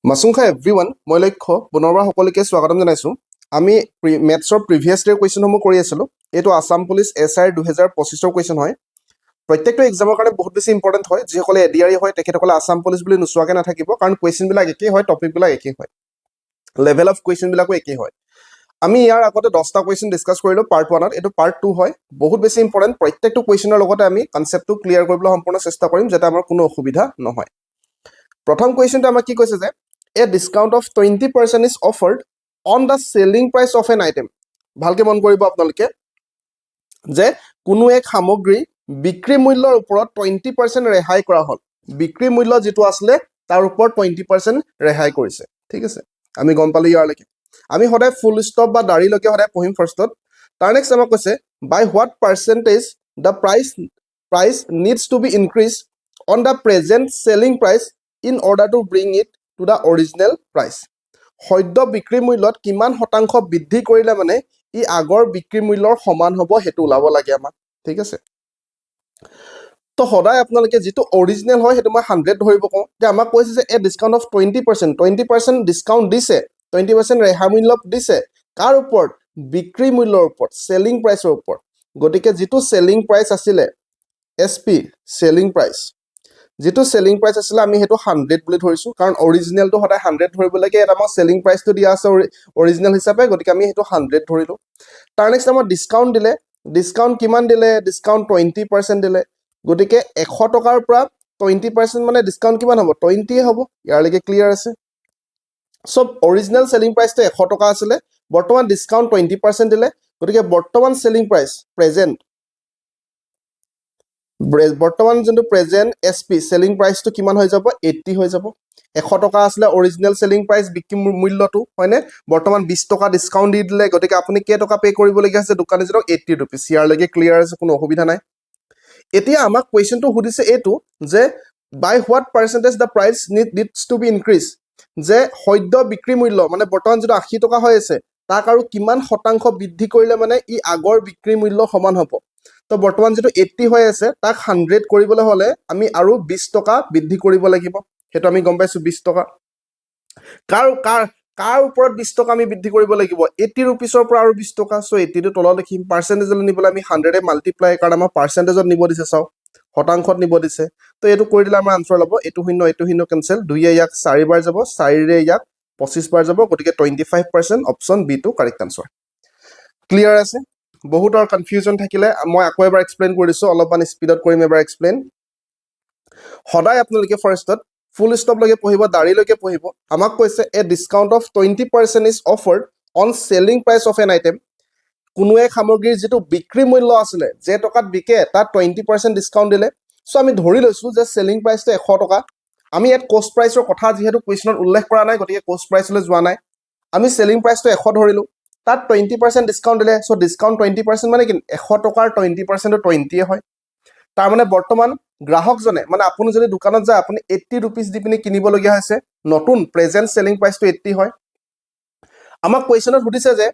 মাছুংখা everyone মই লক্ষ্য পুনৰবাৰ সকলোকে স্বাগতম জনাইছোঁ আমি মেথছৰ প্ৰিভিয়াছ ইয়েৰ কুৱেশ্যনসমূহ কৰি আছিলোঁ এইটো আছাম পুলিচ SI 2025 কুৱেশ্যন হয় প্ৰত্যেকটো এক্সামৰ কাৰণে বহুত বেছি ইম্পৰ্টেণ্ট হয় যিসকলে এডিআৰই হয় তেখেতসকলে আছাম পুলিচ বুলি নোচোৱাকৈ নাথাকিব কাৰণ কুৱেশ্যনবিলাক একেই হয় টপিকবিলাক একেই হয় লেভেল অফ কুৱেশ্যনবিলাকো একেই হয় আমি ইয়াৰ আগতে 10টা কুৱেশ্যন ডিছকাছ কৰিলোঁ পাৰ্ট 1ত এইটো পাৰ্ট 2 হয় বহুত বেছি ইম্পৰ্টেণ্ট প্ৰত্যেকটো কুৱেশ্যনৰ লগতে আমি কনচেপ্টটো ক্লিয়াৰ কৰিবলৈ সম্পূৰ্ণ চেষ্টা কৰিম যাতে আমাৰ কোনো অসুবিধা নহয় প্ৰথম কুৱেশ্যনটো আমাক কি কৈছে যে a discount of 20% is offered on the selling price of an item ভালকে মন কৰিব আপোনালোকে যে কোনো এক সামগ্ৰী বিক্ৰী মূল্যৰ ওপৰত 20% ৰেহাই কৰা হ'ল বিক্ৰী মূল্য যেটো আসলে তাৰ ওপৰত 20% ৰেহাই কৰিছে ঠিক আছে আমি গম পালো ইয়াৰলৈকে আমি সদায় ফুল ষ্টপ বা দাঢ়িলৈকে সদায় পঢ়িম ফাৰ্ষ্টত তাৰ নেক্সট আমাক কৈছে by what percentage the price needs to be increased on the present selling price in order to bring it to the original price সদ্য বিক্ৰী মূল্যত কিমান শতাংশ বৃদ্ধি কৰিলে মানে ই আগৰ বিক্ৰী মূল্যৰ সমান হ'ব হেতু ওলাব লাগে আমাক ঠিক আছে তো সদায় আপোনালোকে যেটো অৰিজিনাল হয় হেতু মই 100 ধৰিব কওঁ যে আমাক কৈছে যে এ ডিসকাউন্ট অফ 20% ডিসকাউন্ট দিছে 20% ৰেহাই মূল্য দিছে কাৰ ওপৰত বিক্ৰী মূল্যৰ ওপৰত সেলিং প্ৰাইচৰ ওপৰত গতিকে যেটো সেলিং প্ৰাইচ আছিল SP সেলিং প্ৰাইচ যেটো সেলিং প্ৰাইচ আছিল আমি হেতু 100 বুলি ধৰিছো কাৰণ অৰিজিনালটো সদায় 100 ধৰিব লাগে এটা আমাৰ সেলিং প্ৰাইচটো দিয়া আছে অৰিজিনাল হিচাপে গতিকে আমি হেতু 100 ধৰিলো তাৰ নেক্সট আমাৰ ডিসকাউন্ট দিলে ডিসকাউন্ট কিমান দিলে ডিসকাউন্ট 20% দিলে গতিকে 100 টকাৰ পৰা 20% মানে ডিসকাউন্ট কিমান হ'ব 20 হ'ব ইয়াৰলৈকে ক্লিয়াৰ আছে সব অৰিজিনাল সেলিং প্ৰাইচটো 100 টকা আছিল বৰ্তমান ডিসকাউন্ট 20% দিলে গতিকে বৰ্তমান সেলিং প্ৰাইচ প্ৰেজেন্ট বৰ্তমান যোনটো প্ৰেজেন্ট SP সেলিং প্ৰাইচটো কিমান হৈ যাব 80 হৈ যাব 100 টকা আছিল অৰিজিনাল সেলিং প্ৰাইচ বিক্ৰী মূল্যটো হয়নে বৰ্তমান 20 টকা ডিসকাউন্ট দি দিলে গতিকে আপুনি কে টকা পে কৰিব লগা আছে দোকানীজনক 80 रुपीस ইয়াৰলৈকে ক্লিয়াৰ আছে কোনো অসুবিধা নাই এতিয়া আমাক কোৱেশ্চনটো সুধিছে এটো যে by what percentage the price needs to be increased যে সদ্য বিক্ৰী মূল্য মানে বৰ্তমান যেটো 80 টকা হৈ আছে তাক আৰু কিমান শতাংশ বৃদ্ধি কৰিলে মানে ই আগৰ বিক্ৰী মূল্য সমান হ'ব তো বৰ্তমান যেটো 80 হৈ আছে তাক 100 কৰিবলৈ হলে আমি আৰু 20 টকা বৃদ্ধি কৰিব লাগিব হেতু আমি গম পাইছো 20 টকা কাৰ ওপৰত 20 টকা আমি বৃদ্ধি কৰিব লাগিব 80 रुपीसৰ পৰা আৰু 20 টকা সো 80 টো তলত লিখিম পাৰ্সেন্টেজলৈ নিবলৈ আমি 100 এ মাল্টিপ্লাই কাৰণ আমাৰ পাৰ্সেন্টেজত নিব দিছে চাও শতাংশত নিব দিছে তো এটো কৰি দিলে আমাৰ আনসাৰ ল'ব এটো শূন্য কেনসেল 2 এ ইয়াক 4 বাৰ যাব 4 ৰে ইয়াক 25 বাৰ যাব গতিকে 25% অপচন বি টো কাৰেক্ট আনসাৰ ক্লিয়াৰ আছে বহুতৰ কনফিউজন থাকিলে মই আকৌ এবাৰ এক্সপ্লেইন কৰিছো অলপমান স্পিডত কৰিম এবাৰ এক্সপ্লেইন সদায় আপোনালোকে ফাৰ্ষ্টত ফুল ষ্টপ লগে পঢ়িব দাঢ়ি লগে পঢ়িব আমাক কৈছে a discount of 20% is offered on selling price of an item কোনো এক সামগ্ৰীৰ যেটো বিক্ৰী মূল্য আছিল যে টকাত বিকে তাত 20% ডিসকাউন্ট দিলে সো আমি ধৰি লৈছো যে সেলিং প্ৰাইচটো 100 টকা আমি এট কষ্ট প্ৰাইচৰ কথা যেহেতু কুৱেশ্যনত উল্লেখ কৰা নাই গতিকে কষ্ট প্ৰাইচলৈ যোৱা নাই আমি সেলিং প্ৰাইচটো 100 ধৰিলো তাত 20% ডিসকাউন্ট দিলে সো ডিসকাউন্ট 20% মানে কি 100 টকাৰ 20% 20 হয় তাৰ মানে বৰ্তমান গ্ৰাহকজনে মানে আপুনি যদি দোকানত যায় আপুনি 80 रुपीस দি পিনি কিনিব লগিয়া হৈছে নতুন প্ৰেজেন্ট সেলিং প্ৰাইচটো 80 হয় আমাক কোৱেশ্যনত সুধিছে যে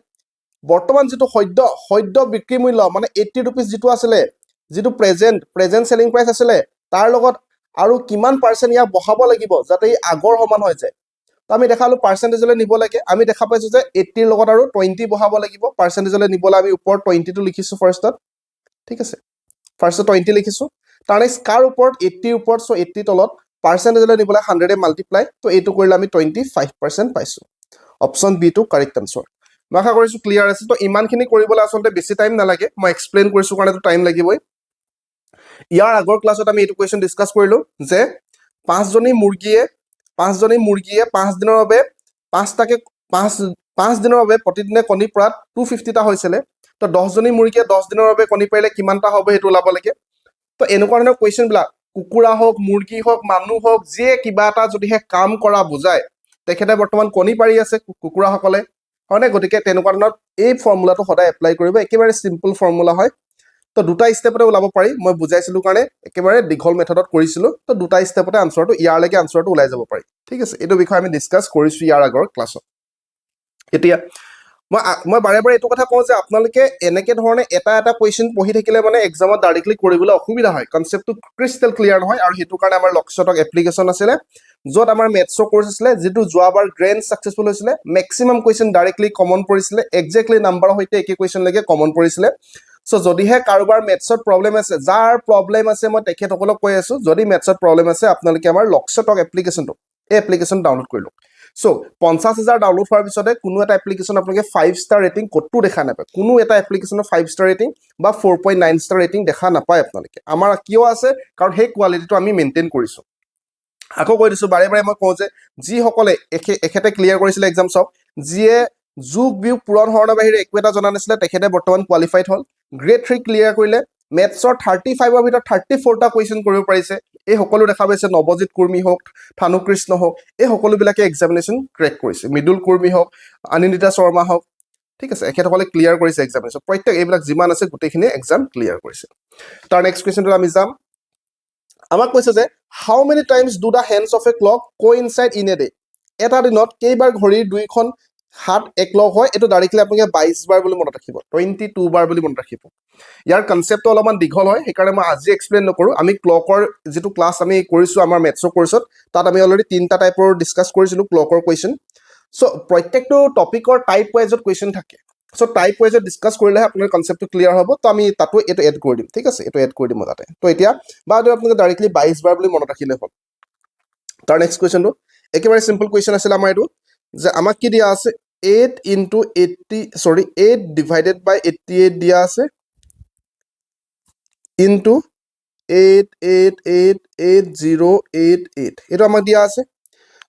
বৰ্তমান যেটো সদ্য বিক্ৰী মূল্য মানে 80 रुपीस যেটো আছিল যেটো প্ৰেজেন্ট সেলিং প্ৰাইচ আছিল তাৰ লগত আৰু কিমান পাৰ্সেন্ট ইয়া বহাব লাগিব যাতে ই আগৰ সমান হৈ যায় তো আমি দেখালো পাৰ্সেন্টেজলৈ নিব লাগে আমি দেখা পাইছো যে 80 ৰ লগত আৰু 20 বহাব লাগিব পাৰ্সেন্টেজলৈ নিবলৈ আমি ওপৰত 20 টো লিখিছো ফাৰ্ষ্টত ঠিক আছে ফাৰ্ষ্টত 20 লিখিছো তাৰ নেক্সট কাৰ ওপৰত 80 ওপৰত সো 80 তলত পাৰ্সেন্টেজলৈ নিবলৈ 100 এ মাল্টিপ্লাই তো এটো কৰিলে আমি 25% পাইছো অপচন বি টো কাৰেক্ট আনসাৰ মই আশা কৰিছো ক্লিয়াৰ আছে তো ইমানখিনি কৰিবলৈ আসলতে বেছি টাইম নালাগে মই এক্সপ্লেইন কৰিছো কাৰণে তো টাইম লাগিবই ইয়াৰ আগৰ ক্লাছত আমি এটো কোৱেশ্চন ডিসকাস কৰিলো যে পাঁচজনী মুৰ্গীয়ে 5 দিনৰ বাবে 5 দিনৰ বাবে প্ৰতিদিনে কণী পৰাত 250 টা হৈছিল তো 10জনী মুৰ্গীয়ে 10 দিনৰ বাবে কণী পাৰিলে কিমানটা হ'ব হেতু ওলাব লাগে তো এনেকুৱা ধৰণৰ কোৱেশ্চন বিলাক কুকুৰা হওক মুৰ্গী হওক মানুহ হওক যে কিবা এটা যদিহে কাম কৰা বুজায় তেখেতে বৰ্তমান কণী পাৰি আছে কুকুৰা সকলে হয়নে গতিকে তেনেকুৱা ধৰণৰ এই ফৰ্মুলাটো সদায় এপ্লাই কৰিব একেবাৰে সিম্পল ফৰ্মুলা হয় তো দুটা স্টেপতে ওলাব পাৰি মই বুজাইছিলো কাৰণে একেবাৰে দীঘল মেথডত কৰিছিলো তো দুটা স্টেপতে আনসাৰটো ইয়াৰলৈকে আনসাৰটো ওলাই যাব পাৰি ঠিক আছে এটো বিষয় আমি ডিসকাস কৰিছো ইয়াৰ আগৰ ক্লাছত এতিয়া মই বাৰে বাৰে এইটো কথা কওঁ যে আপোনালোকে এনেকে ধৰণে এটা এটা কুৱেশ্যন পঢ়ি থাকিলে মানে এক্সামত ডাইৰেক্টলি কৰিবলৈ অসুবিধা হয়, কনচেপ্টটো ক্ৰিষ্টেল ক্লিয়াৰ নহয়। আৰু সেইটো কাৰণে আমাৰ লক্ষ্যতক এপ্লিকেশ্যন আছিলে, য'ত আমাৰ মেথছৰ কোৰ্চ আছিলে, যিটো যোৱাবাৰ গ্ৰেণ্ড ছাকচেছফুল হৈছিলে। মেক্সিমাম কুৱেশ্যন ডাইৰেক্টলি কমন পৰিছিলে, একজেক্টলি নাম্বাৰৰ সৈতে একে কুৱেশ্যনলৈকে কমন পৰিছিলে। চ' যদিহে কাৰোবাৰ মেথছত প্ৰব্লেম আছে, যাৰ প্ৰব্লেম আছে মই তেখেতসকলক কৈ আছোঁ, যদি মেথছত প্ৰব্লেম আছে আপোনালোকে আমাৰ লক্ষ্যতক এপ্লিকেশ্যনটো, এই এপ্লিকেশ্যন ডাউনলোড কৰি লওক। চ' 50,000 ডাউনলোড হোৱাৰ পিছতে কোনো এটা এপ্লিকেশ্যন আপোনালোকে 5 ষ্টাৰ ৰেটিং ক'তো দেখা নাপায়। কোনো এটা এপ্লিকেশ্যনৰ 5 ষ্টাৰ ৰেটিং বা 4.9 ষ্টাৰ ৰেটিং দেখা নাপায় আপোনালোকে। আমাৰ কিয় আছে? কাৰণ সেই কোৱালিটিটো আমি মেইনটেইন কৰিছোঁ। আকৌ কৈ দিছোঁ, বাৰে বাৰে মই কওঁ যে যিসকলে এখেতে ক্লিয়াৰ কৰিছিলে এক্সাম, চাওক, যিয়ে যোগ বিয়োগ পূৰণ হৰণৰ বাহিৰে একো এটা জনা নাছিলে, তেখেতে বৰ্তমান কোৱালিফাইড হ'ল। গ্ৰেড 3 ক্লিয়াৰ কৰিলে, মেথছৰ 35ৰ ভিতৰত 34টা কুৱেশ্যন কৰিব পাৰিছে। এই সকলো দেখা পাইছে, নৱজিৎ কুৰ্মী হওক, থানুকৃষ্ণ হওক, এই সকলোবিলাকে এক্সামিনেশ্যন ক্ৰেক কৰিছে। মৃদুল কুৰ্মী হওক, অনিন্দিতা শৰ্মা হওক, ঠিক আছে, এখেতসকলে ক্লিয়াৰ কৰিছে এক্সামিনেশ্যন। প্ৰত্যেক এইবিলাক যিমান আছে গোটেইখিনিয়ে এক্সাম ক্লিয়াৰ কৰিছে। তাৰ নেক্সট কুৱেশ্যনটোত আমি যাম। আমাক কৈছে যে how many times do the hands of a clock coincide in a day? এটা দিনত কেইবাৰ ঘড়ীৰ দুইখন হাত একলগ হয়? এইটো ডাইৰেক্টলি আপোনালোকে 22 বাৰ বুলি মনত ৰাখিব, 22 বাৰ বুলি মনত ৰাখিব। ইয়াৰ কনচেপ্টটো অলপমান দীঘল হয়, সেইকাৰণে মই আজি এক্সপ্লেইন নকৰোঁ। আমি ক্লকৰ যিটো ক্লাছ আমি কৰিছোঁ আমাৰ মেথছৰ কোৰ্চত, তাত আমি অলৰেডি 3টা টাইপৰ ডিছকাছ কৰিছিলোঁ ক্লকৰ কুৱেশ্যন। চ' প্ৰত্যেকটো টপিকৰ টাইপ ৱাইজত কুৱেশ্যন থাকে। চ' টাইপ ৱাইজত ডিছকাছ কৰিলেহে আপোনাৰ কনচেপ্টটো ক্লিয়াৰ হ'ব। তো আমি তাতো এইটো এড কৰি দিম, ঠিক আছে, এইটো এড কৰি দিম মই তাতে। তো এতিয়া বা আপোনালোকে ডাইৰেক্টলি 22 বাৰ বুলি মনত ৰাখিলে হ'ল। তাৰ নেক্সট কুৱেশ্যনটো একেবাৰে চিম্পল কুৱেশ্যন আছিলে আমাৰ এইটো, যে আমাক কি দিয়া আছে? 8 ডিভাইডেড বাই 88 দিয়া আছে, ইনটু 8888088 এইটো আমাক দিয়া আছে।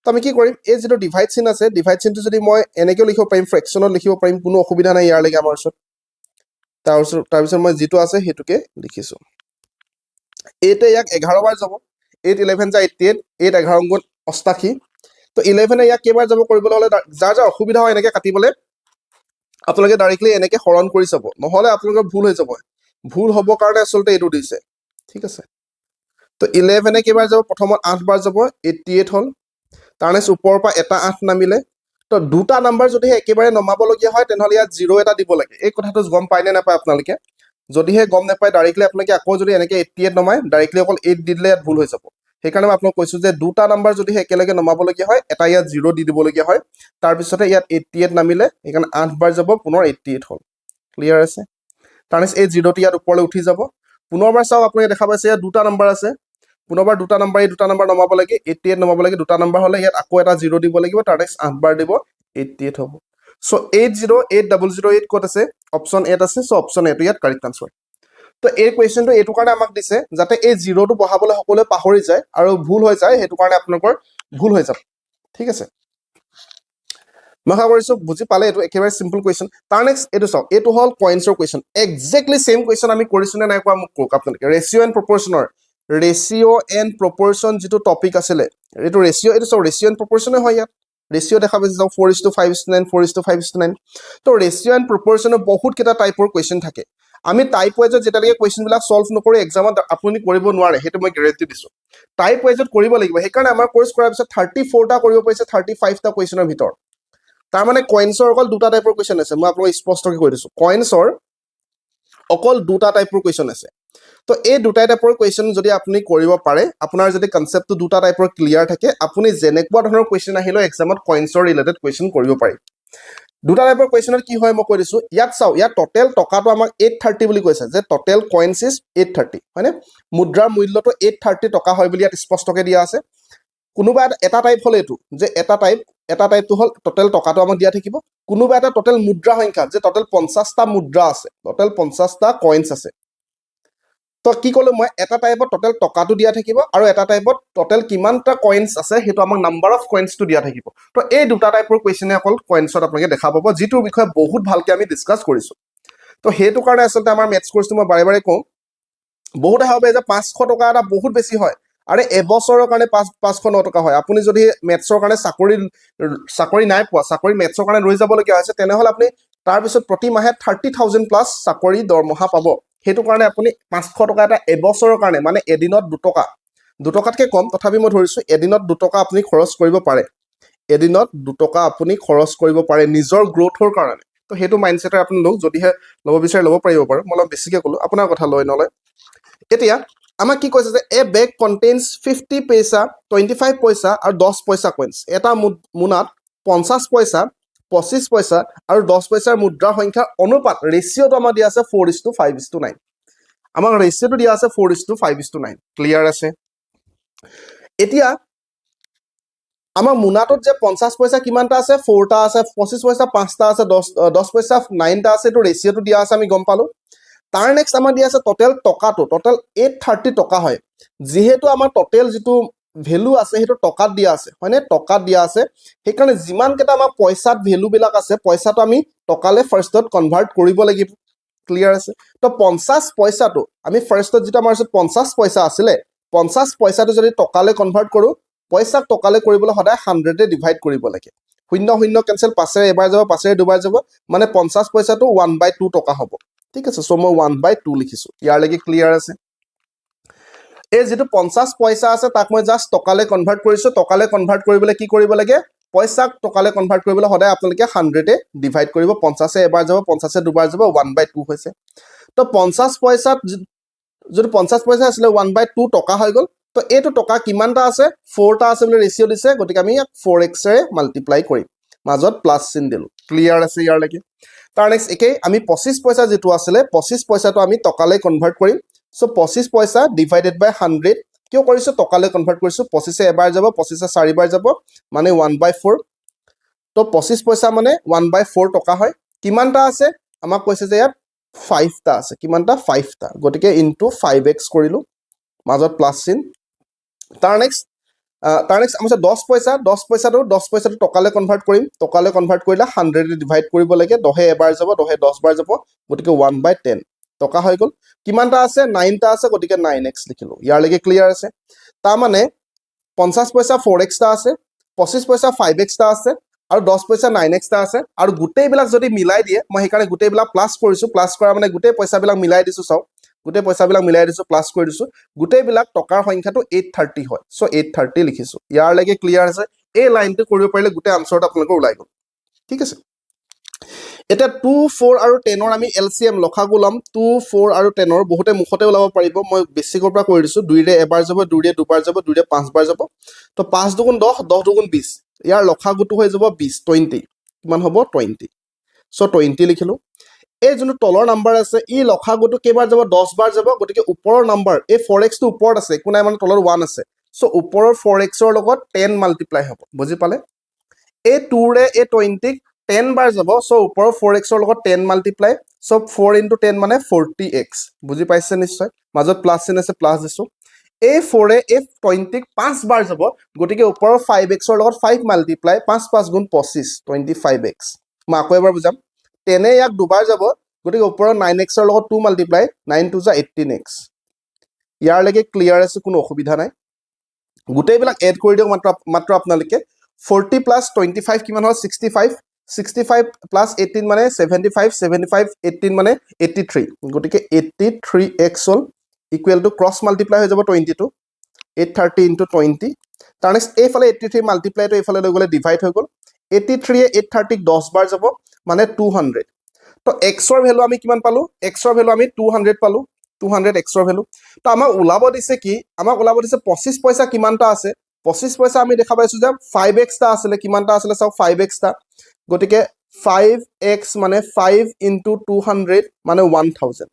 তো আমি কি কৰিম? এই যিটো ডিভাইড চিন আছে, ডিভাইড চিনটো যদি মই এনেকৈও লিখিব পাৰিম, ফ্ৰেকশ্যনত লিখিব পাৰিম, কোনো অসুবিধা নাই ইয়াৰলৈকে আমাৰ ওচৰত। তাৰপিছত মই যিটো আছে সেইটোকে লিখিছোঁ। 8 ইয়াক 11 বাৰ যাব, 8 11 যায় 88, 8 11 গুণ 88। তো 11 ইয়াক কেইবাৰ যাব কৰিবলৈ হ'লে, যাৰ যাৰ অসুবিধা হয় এনেকৈ কাটিবলৈ, আপোনালোকে ডাইৰেক্টলি এনেকৈ হৰণ কৰি চাব, নহ'লে আপোনালোকৰ ভুল হৈ যাব। ভুল হ'বৰ কাৰণে আচলতে এইটো দিছে, ঠিক আছে। তো 11 কেইবাৰ যাব? প্ৰথমত 8 বাৰ যাব, 88 হ'ল। তাৰ নেক্সট ওপৰৰ পৰা এটা 8 নামিলে। তো দুটা নাম্বাৰ যদিহে একেবাৰে নমাবলগীয়া হয়, তেনেহ'লে ইয়াত 0 এটা দিব লাগে। এই কথাটো গম পায় নে নাপায় আপোনালোকে? যদিহে গম নাপায়, ডাইৰেক্টলি আপোনালোকে আকৌ যদি এনেকৈ 88 নমায়, ডাইৰেক্টলি অকল 8 দি দিলে ইয়াত ভুল হৈ যাব। সেইকাৰণে মই আপোনাক কৈছোঁ যে দুটা নাম্বাৰ যদিহে একেলগে নমাবলগীয়া হয়, এটা ইয়াত 0 দি দিবলগীয়া হয়। তাৰপিছতে ইয়াত 88 নামিলে, সেইকাৰণে 8 বাৰ যাব, পুনৰ 88 হ'ল। ক্লিয়াৰ আছে? তাৰ নেক্সট এই 0টো ইয়াত ওপৰলৈ উঠি যাব। পুনৰবাৰ চাওক, আপোনালোকে দেখা পাইছে ইয়াত দুটা নাম্বাৰ আছে। পুনৰবাৰ দুটা নাম্বাৰ, এই দুটা নাম্বাৰ নমাব লাগে, 88 নমাব লাগে। দুটা নাম্বাৰ হ'লে ইয়াত আকৌ এটা 0 দিব লাগিব, তাৰ নেক্সট 8 বাৰ দিব, 88 হ'ব। চ' 808008 ক'ত আছে? অপশ্যন এত আছে। চ' অপশ্যন এটো ইয়াত কাৰেক্ট আনচাৰ। তো এই কুৱেশ্যনটো এইটো কাৰণে আমাক দিছে, যাতে এই 0টো বহাবলৈ সকলোৱে পাহৰি যায় আৰু ভুল হৈ যায়, সেইটো কাৰণে আপোনালোকৰ ভুল হৈ যাব, ঠিক আছে। মই আশা কৰিছোঁ বুজি পালে। এইটো একেবাৰে চিম্পল কুৱেশ্যন। তাৰ নেক্সট এইটো চাওক, এইটো হ'ল কইন্সৰ কুৱেশ্যন। একজেক্টলি ছেইম কুৱেশ্যন আমি কৰিছোঁ নে নাই কৰা মোক কওক আপোনালোকে। ৰেচিঅ' এণ্ড প্ৰপৰ্চন যিটো টপিক আছিলে, এইটো ৰেচিঅ', এইটো চাওক ৰেচিঅ' এণ্ড প্ৰপৰ্চনে হয়। ইয়াত ৰেচিঅ' দেখা পাইছে, চাওক 4:5:9, 4:5:9। তো ৰেচিঅ' এণ্ড প্ৰপৰ্চনৰ বহুত কেইটা টাইপৰ কুৱেশ্যন থাকে। আমি টাইপ ৱাইজত যেতিয়ালৈকে কুৱেশ্যনবিলাক ছল্ভ নকৰোঁ, এক্সামত আপুনি কৰিব নোৱাৰে, সেইটো মই গেৰেণ্টি দিছোঁ। টাইপ ৱাইজত কৰিব লাগিব। সেইকাৰণে আমাৰ কোৰ্চ কৰাৰ পিছত 34টা কৰিব পাৰিছে 35টা কুৱেশ্যনৰ ভিতৰত। তাৰমানে কইন্সৰ অকল দুটা টাইপৰ কুৱেশ্যন আছে। মই আপোনাক স্পষ্টকৈ কৈ দিছোঁ, কইন্সৰ অকল দুটা টাইপৰ কুৱেশ্যন আছে। তো এই দুটা টাইপৰ কুৱেশ্যন যদি আপুনি কৰিব পাৰে, আপোনাৰ যদি কনচেপ্টটো দুটা টাইপৰ ক্লিয়াৰ থাকে, আপুনি যেনেকুৱা ধৰণৰ কুৱেশ্যন আহিলেও এক্সামত কইন্সৰ ৰিলেটেড কুৱেশ্যন কৰিব পাৰি। দুটা টাইপৰ কুৱেশ্যনত কি হয় মই কৈ দিছোঁ। ইয়াত চাওক, ইয়াত টোটেল টকাটো আমাক 830 বুলি কৈছে, যে টোটেল কইন্স ইজ 830, হয়নে? মুদ্ৰাৰ মূল্যটো 830 টকা হয় বুলি ইয়াত স্পষ্টকৈ দিয়া আছে। কোনোবা এটা টাইপ হ'ল এইটো, যে এটা টাইপটো হ'ল টোটেল টকাটো আমাক দিয়া থাকিব। কোনোবা এটা টোটেল মুদ্ৰা সংখ্যা, যে টোটেল 50টা মুদ্ৰা আছে, টোটেল 50টা কইন্স আছে। তো কি ক'লো মই, এটা টাইপত টোটেল টকাটো দিয়া থাকিব, আৰু এটা টাইপত টোটেল কিমানটা কইন্স আছে সেইটো আমাক নাম্বাৰ অফ কইন্সটো দিয়া থাকিব। তো এই দুটা টাইপৰ কুৱেশ্যনে অকল কইন্সত আপোনালোকে দেখা পাব, যিটোৰ বিষয়ে বহুত ভালকৈ আমি ডিছকাছ কৰিছোঁ। তো সেইটো কাৰণে আচলতে আমাৰ মেথছ কোৰ্চটো মই বাৰে বাৰে কওঁ, বহুতে ভাবে যে 500 টকা এটা বহুত বেছি হয়। আৰে এবছৰৰ কাৰণে 509 টকা হয়। আপুনি যদি মেথছৰ কাৰণে চাকৰি নাই পোৱা, চাকৰি মেথছৰ কাৰণে ৰৈ যাবলগীয়া হৈছে, তেনেহ'লে আপুনি তাৰপিছত প্ৰতি মাহে 30,000 প্লাছ চাকৰি দৰমহা পাব। সেইটো কাৰণে আপুনি 500 টকা এটা এবছৰৰ কাৰণে, মানে এদিনত 2 টকা, 2 টকাতকৈ কম, তথাপি মই ধৰিছোঁ এদিনত 2 টকা আপুনি খৰচ কৰিব পাৰে। এদিনত 2 টকা আপুনি খৰচ কৰিব পাৰে নিজৰ গ্ৰ'থৰ কাৰণে। তো সেইটো মাইণ্ডছেটৰ আপুনি লওক যদিহে ল'ব বিচাৰে ল'ব পাৰিব পাৰে মই অলপ বেছিকৈ ক'লোঁ আপোনাৰ কথা লয় নলয় এতিয়া আমাক কি কৈছে যে এ বেগ কণ্টেইনছ 50 পইচা 25 পইচা আৰু 10 পইচা কইনছ এটা মোনাত 50 পইচা 25 পইচা আৰু 10 পইচাৰ মুদ্ৰাৰ সংখ্যাৰ অনুপাত ৰেচিঅ'টো আমাৰ দিয়া আছে 4:5:9 আমাক ৰেচিঅ'টো দিয়া আছে 4:5:9 ক্লিয়াৰ আছে এতিয়া আমাৰ মোনাটোত যে 50 পইচা কিমানটা আছে 4টা আছে 25 পইচা 5টা আছে 10 পইচা 9টা আছে এইটো ৰেচিঅ'টো দিয়া আছে আমি গম পালো তাৰ নেক্সট আমাৰ দিয়া আছে টোটেল টকাটো টোটেল 830 টকা হয় যিহেতু আমাৰ টোটেল যিটো ভ্যালু আছে সেইটো টকাত দিয়া আছে হয়নে টকাত দিয়া আছে সেইকাৰণে যিমান কেটা আমাৰ পইচাত ভ্যালু বিলাক আছে পইচাটো আমি টকালে ফাৰ্ষ্টত কনভাৰ্ট কৰিব লাগিব ক্লিয়াৰ আছে তো 50 পইচাটো আমি ফাৰ্ষ্টত যেটা আমাৰ 50 পইচা আছিলে 50 পইচাটো যদি টকালে কনভাৰ্ট কৰো পইচাক টকালে কৰিবলৈ সদায় 100 এ ডিভাইড কৰিব লাগে শূন্য শূন্য কেনসেল পাঁচেৰে এবাৰ যাব পাঁচেৰে দুবাৰ যাব মানে 50 পইচাটো 1/2 টকা হ'ব ঠিক আছে সো মই 1/2 লিখিছো ইয়াৰ লাগি ক্লিয়াৰ আছে এই যেটো 50 পইচা আছে তাক মই জাস্ট টকালে কনভাৰ্ট কৰিছো টকালে কনভাৰ্ট কৰিবলৈ কি কৰিব লাগে পইচাক টকালে কনভাৰ্ট কৰিবলৈ সদায় আপোনালোকে 100 এ ডিভাইড কৰিব 50 এ এবাৰ যাব 50 এ দুবাৰ যাব 1/2 হৈছে তো 50 পইচাত যদি 50 পইচা আছিল 1/2 টকা হৈ গল তো এটো টকা কিমানটা আছে 4টা আছে বুলি ৰেচিঅ দিছে গতিকে আমি 4x এ মাল্টিপ্লাই কৰিম মাজত প্লাস চিন দিলো ক্লিয়াৰ আছে ইয়াৰ লাগি তাৰ নেক্সট একে আমি 25 পইচা যেটো আছিল 25 পইচাটো আমি টকালে কনভাৰ্ট কৰিম সো 25 পইচা ডিভাইডেড বাই 100 কিয় কৰিছো টকালে কনভাৰ্ট কৰিছো 25 এ এবাৰ যাব 25 এ 4 বাৰ যাব মানে 1/4 তো 25 পইচা মানে 1/4 টকা হয় কিমানটা আছে আমাক কৈছে যে ইয়াত 5টা আছে কিমানটা 5টা গতিকে ইনটু 5x কৰিলো মাজত প্লাস চিন তাৰ নেক্সট আমি 10 পইচাটো টকালে কনভাৰ্ট কৰিম টকালে কনভাৰ্ট কৰিলে 100 এ ডিভাইড কৰিব লাগে 10 এ এবাৰ যাব 10 এ 10 বাৰ যাব গতিকে 1/10 টকা হৈ গল কিমানটা আছে 9টা আছে গতিকে 9x লিখিলো ইয়াৰ লাগি ক্লিয়াৰ আছে তাৰ মানে 50 পইচা 4x টা আছে 25 পইচা 5x টা আছে আৰু 10 পইচা 9x টা আছে আৰু গোটেই বিলাক যদি মিলাই দিয়ে মই হেকাৰণে গোটেই বিলাক প্লাস কৰিছো প্লাস কৰা মানে গোটেই পইচা বিলাক মিলাই দিছো চাও গোটেই পইচা বিলাক মিলাই দিছো প্লাস কৰি দিছো গোটেই বিলাক টকাৰ সংখ্যাটো 830 হয় সো 830 লিখিছো ইয়াৰ লাগি ক্লিয়াৰ আছে এই লাইনটো কৰিব পাৰিলে গোটেই আনসাৰটো আপোনালোকৰ ওলাই গল ঠিক আছে এটা 2 4 আৰু 10 ৰ আমি এলসিএম লখাগু লম 2 4 আৰু 10 ৰ বহুতে মুখতে ওলাব পাৰিব মই বেছিকৰ পৰা কৰি দিছো 2 ৰে এবাৰ যাব 2 ৰে দুবাৰ যাব 2 ৰে 5 বাৰ যাব তো 5 দুগুণ 10 10 দুগুণ 20 ইয়াৰ লখাগুটো হৈ যাব 20 20 কিমান হ'ব 20 সো 20 লিখিলো এই যোনটো তলৰ নাম্বাৰ আছে ই লখাগুটো কেবাৰ যাব 10 বাৰ যাব গতিকে ওপৰৰ নাম্বাৰ এই 4x টো ওপৰত আছে কোনাই মানে তলৰ 1 আছে সো ওপৰৰ 4x ৰ লগত 10 মাল্টিপ্লাই হ'ব বুজি পালে এই 2 ৰে এই 20 10 বাৰ যাব সো ওপৰৰ 4x ৰ লগত 10 মাল্টিপ্লাই সো 4 * 10 মানে 40x বুজি পাইছে নিশ্চয় মাজত প্লাস চিন আছে প্লাস দিছো এই 4 এ এই 20 5 বাৰ যাব গতিকে ওপৰৰ 5x ৰ লগত 5 মাল্টিপ্লাই 5 5 গুণ 25 25x মই আকৌ এবাৰ বুজাম 10 এ ইয়াক দুবাৰ যাব গতিকে ওপৰৰ 9x ৰ লগত 2 মাল্টিপ্লাই 9 2 18x ইয়াৰ লাগি ক্লিয়াৰ আছে কোনো অসুবিধা নাই গোটেই বিলাক এড কৰি দিও মাত্ৰ আপোনালোকে 40 + 25 কিমান হয় 65 65 + 18 মানে 75 75 18 মানে 83 গতিকে 83x hall equal to cross multiply হৈ যাব 22 830 * 20 তাৰ নেক্সট এইফালে 83 মাল্টিপ্লাই তো এইফালে লৈ গলে ডিভাইড হৈ গল 83 এ 830 10 বাৰ যাব মানে 200 তো x ৰ ভ্যালু আমি কিমান পালো x ৰ ভ্যালু আমি 200 পালো 200 x ৰ ভ্যালু তো আমাক ওলাব দিছে কি আমাক ওলাব দিছে 25 পইচা কিমানটা আছে 25 পইচা আমি দেখা পাইছো যে 5x টা আছিল কিমানটা আছিল চাও 5x টা গতিকে 5x মানে 5 * 200 মানে 1000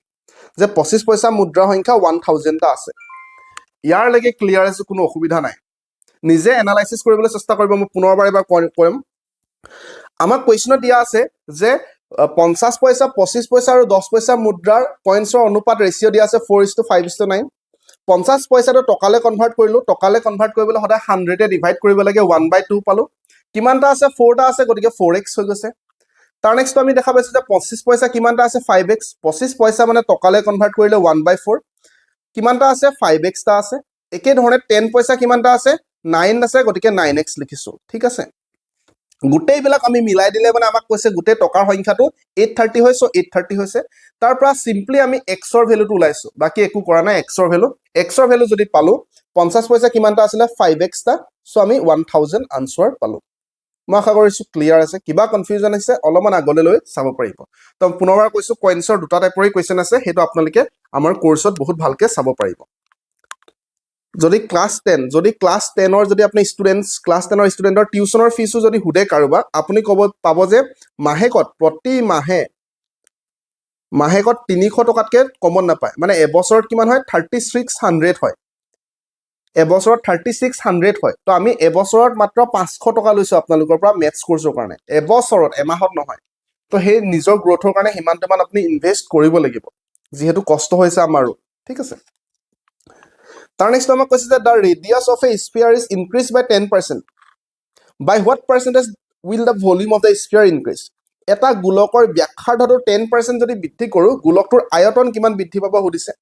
যে 25 পইচা মুদ্ৰা সংখ্যা 1000 টা আছে ইয়াৰ লাগি ক্লিয়াৰ আছে কোনো অসুবিধা নাই নিজে এনালাইসিস কৰিবলৈ চেষ্টা কৰিব মই পুনৰবাৰ এবাৰ কৰিম আমাক কোৱেশ্চনত দিয়া আছে যে 50 পইচা 25 পইচা আৰু 10 পইচা মুদ্ৰাৰ কইনছৰ অনুপাত ৰেচিঅ দিয়া আছে 4:5:9 50 পইচাটো টকালে কনভাৰ্ট কৰিলো টকালে কনভাৰ্ট কৰিবলৈ সদায় 100 এ ডিভাইড কৰিব লাগে 1/2 পালো কিমানটা আছে 4টা আছে গতিকে 4x হৈ গৈছে তাৰ নেক্সট আমি দেখা পাইছো যে 25 পইচা কিমানটা আছে 5x 25 পইচা মানে টকালে কনভাৰ্ট কৰিলে 1/4 কিমানটা আছে 5x টা আছে একে ধৰণে 10 পইচা কিমানটা আছে 9 আছে গতিকে 9x লিখিছো ঠিক আছে গোটেই বিলাক আমি মিলাই দিলে মানে আমাক কৈছে গোটেই টকাৰ সংখ্যাটো 830 হয় সো 830 হৈছে তাৰ পৰা সিম্পলি আমি x ৰ ভ্যালুটো উলাইছো বাকি একো কৰা নাই x ৰ ভ্যালু যদি পালো 50 পইচা কিমানটা আছিল 5x টা সো আমি 1000 আনসাৰ পালো মই আশা কৰিছোঁ ক্লিয়াৰ আছে কিবা কনফিউজন আছে অলপমান আগলৈ লৈ চাব পাৰিব তো পুনৰবাৰ কৈছোঁ কইন্সৰ দুটা টাইপৰে কুৱেশ্যন আছে সেইটো আপোনালোকে আমাৰ কোৰ্চত বহুত ভালকৈ চাব পাৰিব যদি ক্লাছ 10 যদি ক্লাছ 10ৰ যদি আপুনি ষ্টুডেণ্টছ ক্লাছ 10ৰ ষ্টুডেণ্টৰ টিউচনৰ ফিজো যদি সোধে কাৰোবাক আপুনি পাব যে মাহেকত প্ৰতি মাহেকত 300 টকাতকৈ কমত নাপায় মানে এবছৰত কিমান হয় 3600 হয় এবছৰত 3600 হয় তো আমি এবছৰত মাত্ৰ 500 টকা লৈছোঁ আপোনালোকৰ পৰা মেথছ কোৰ্চৰ কাৰণে এবছৰত এমাহত নহয় তো সেই নিজৰ গ্ৰথৰ কাৰণে সিমানটামান আপুনি ইনভেষ্ট কৰিব লাগিব যিহেতু কষ্ট হৈছে আমাৰো ঠিক আছে তাৰ নেক্সট আমাক কৈছে যে the radius of a sphere is increase by 10% by what percentage will the volume of the sphere increase এটা গোলকৰ ব্যাসাৰ্ধটো 10% যদি বৃদ্ধি কৰোঁ গোলকটোৰ আয়তন কিমান বৃদ্ধি পাব সুধিছে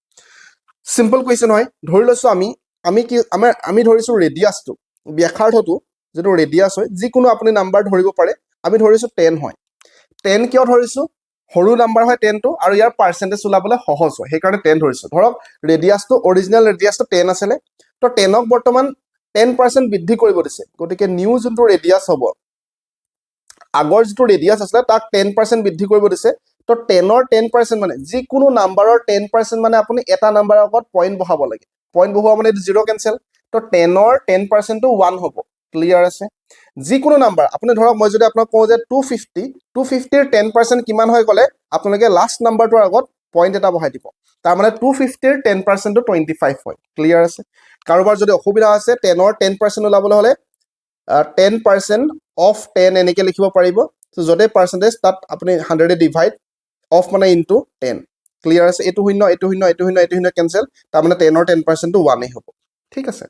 চিম্পল কুৱেশ্যন হয় ধৰি লৈছোঁ আমি ধৰিছোঁ ৰেডিয়াছটো ব্যাসাৰ্ধটো যিটো ৰেডিয়াছ হয় যিকোনো আপুনি নাম্বাৰ ধৰিব পাৰে আমি ধৰিছোঁ 10 হয় 10 কিয় ধৰিছোঁ সৰু নাম্বাৰ হয় 10টো আৰু ইয়াৰ পাৰ্চেণ্টেজ ওলাবলৈ সহজ হয় সেইকাৰণে 10 ধৰিছোঁ ধৰক ৰেডিয়াছটো অৰিজিনেল ৰেডিয়াছটো 10 আছিলে তো 10ক বৰ্তমান 10% বৃদ্ধি কৰিব দিছে গতিকে নিউ যোনটো ৰেডিয়াছ হ'ব আগৰ যিটো ৰেডিয়াছ আছিলে তাক 10% বৃদ্ধি কৰিব দিছে তো 10ৰ 10% মানে যিকোনো নাম্বাৰৰ 10% মানে আপুনি এটা নাম্বাৰৰ আগত পইণ্ট বহাব লাগে পইণ্ট বহোৱা মানে এইটো 0 কেঞ্চেল তো 10ৰ 10%টো 1 হ'ব ক্লিয়াৰ আছে যিকোনো নাম্বাৰ আপুনি ধৰক মই যদি আপোনাক কওঁ যে 250ৰ 10% কিমান হৈ গ'লে আপোনালোকে লাষ্ট নাম্বাৰটোৰ আগত পইণ্ট এটা বহাই দিব তাৰ মানে 250ৰ 10%টো 25 হয় ক্লিয়াৰ আছে কাৰোবাৰ যদি অসুবিধা আছে 10ৰ 10% ওলাবলৈ হ'লে 10% অফ 10 এনেকৈ লিখিব পাৰিব তো য'তে পাৰ্চেণ্টেজ তাত আপুনি 100 ডিভাইড অফ মানে ইনটু 10 ক্লিয়াৰ আছে এইটো শূন্য এইটো শূন্য এইটো শূন্য এইটো শূন্য কেঞ্চেল তাৰমানে 10ৰ 10%টো 1 হ'ব ঠিক আছে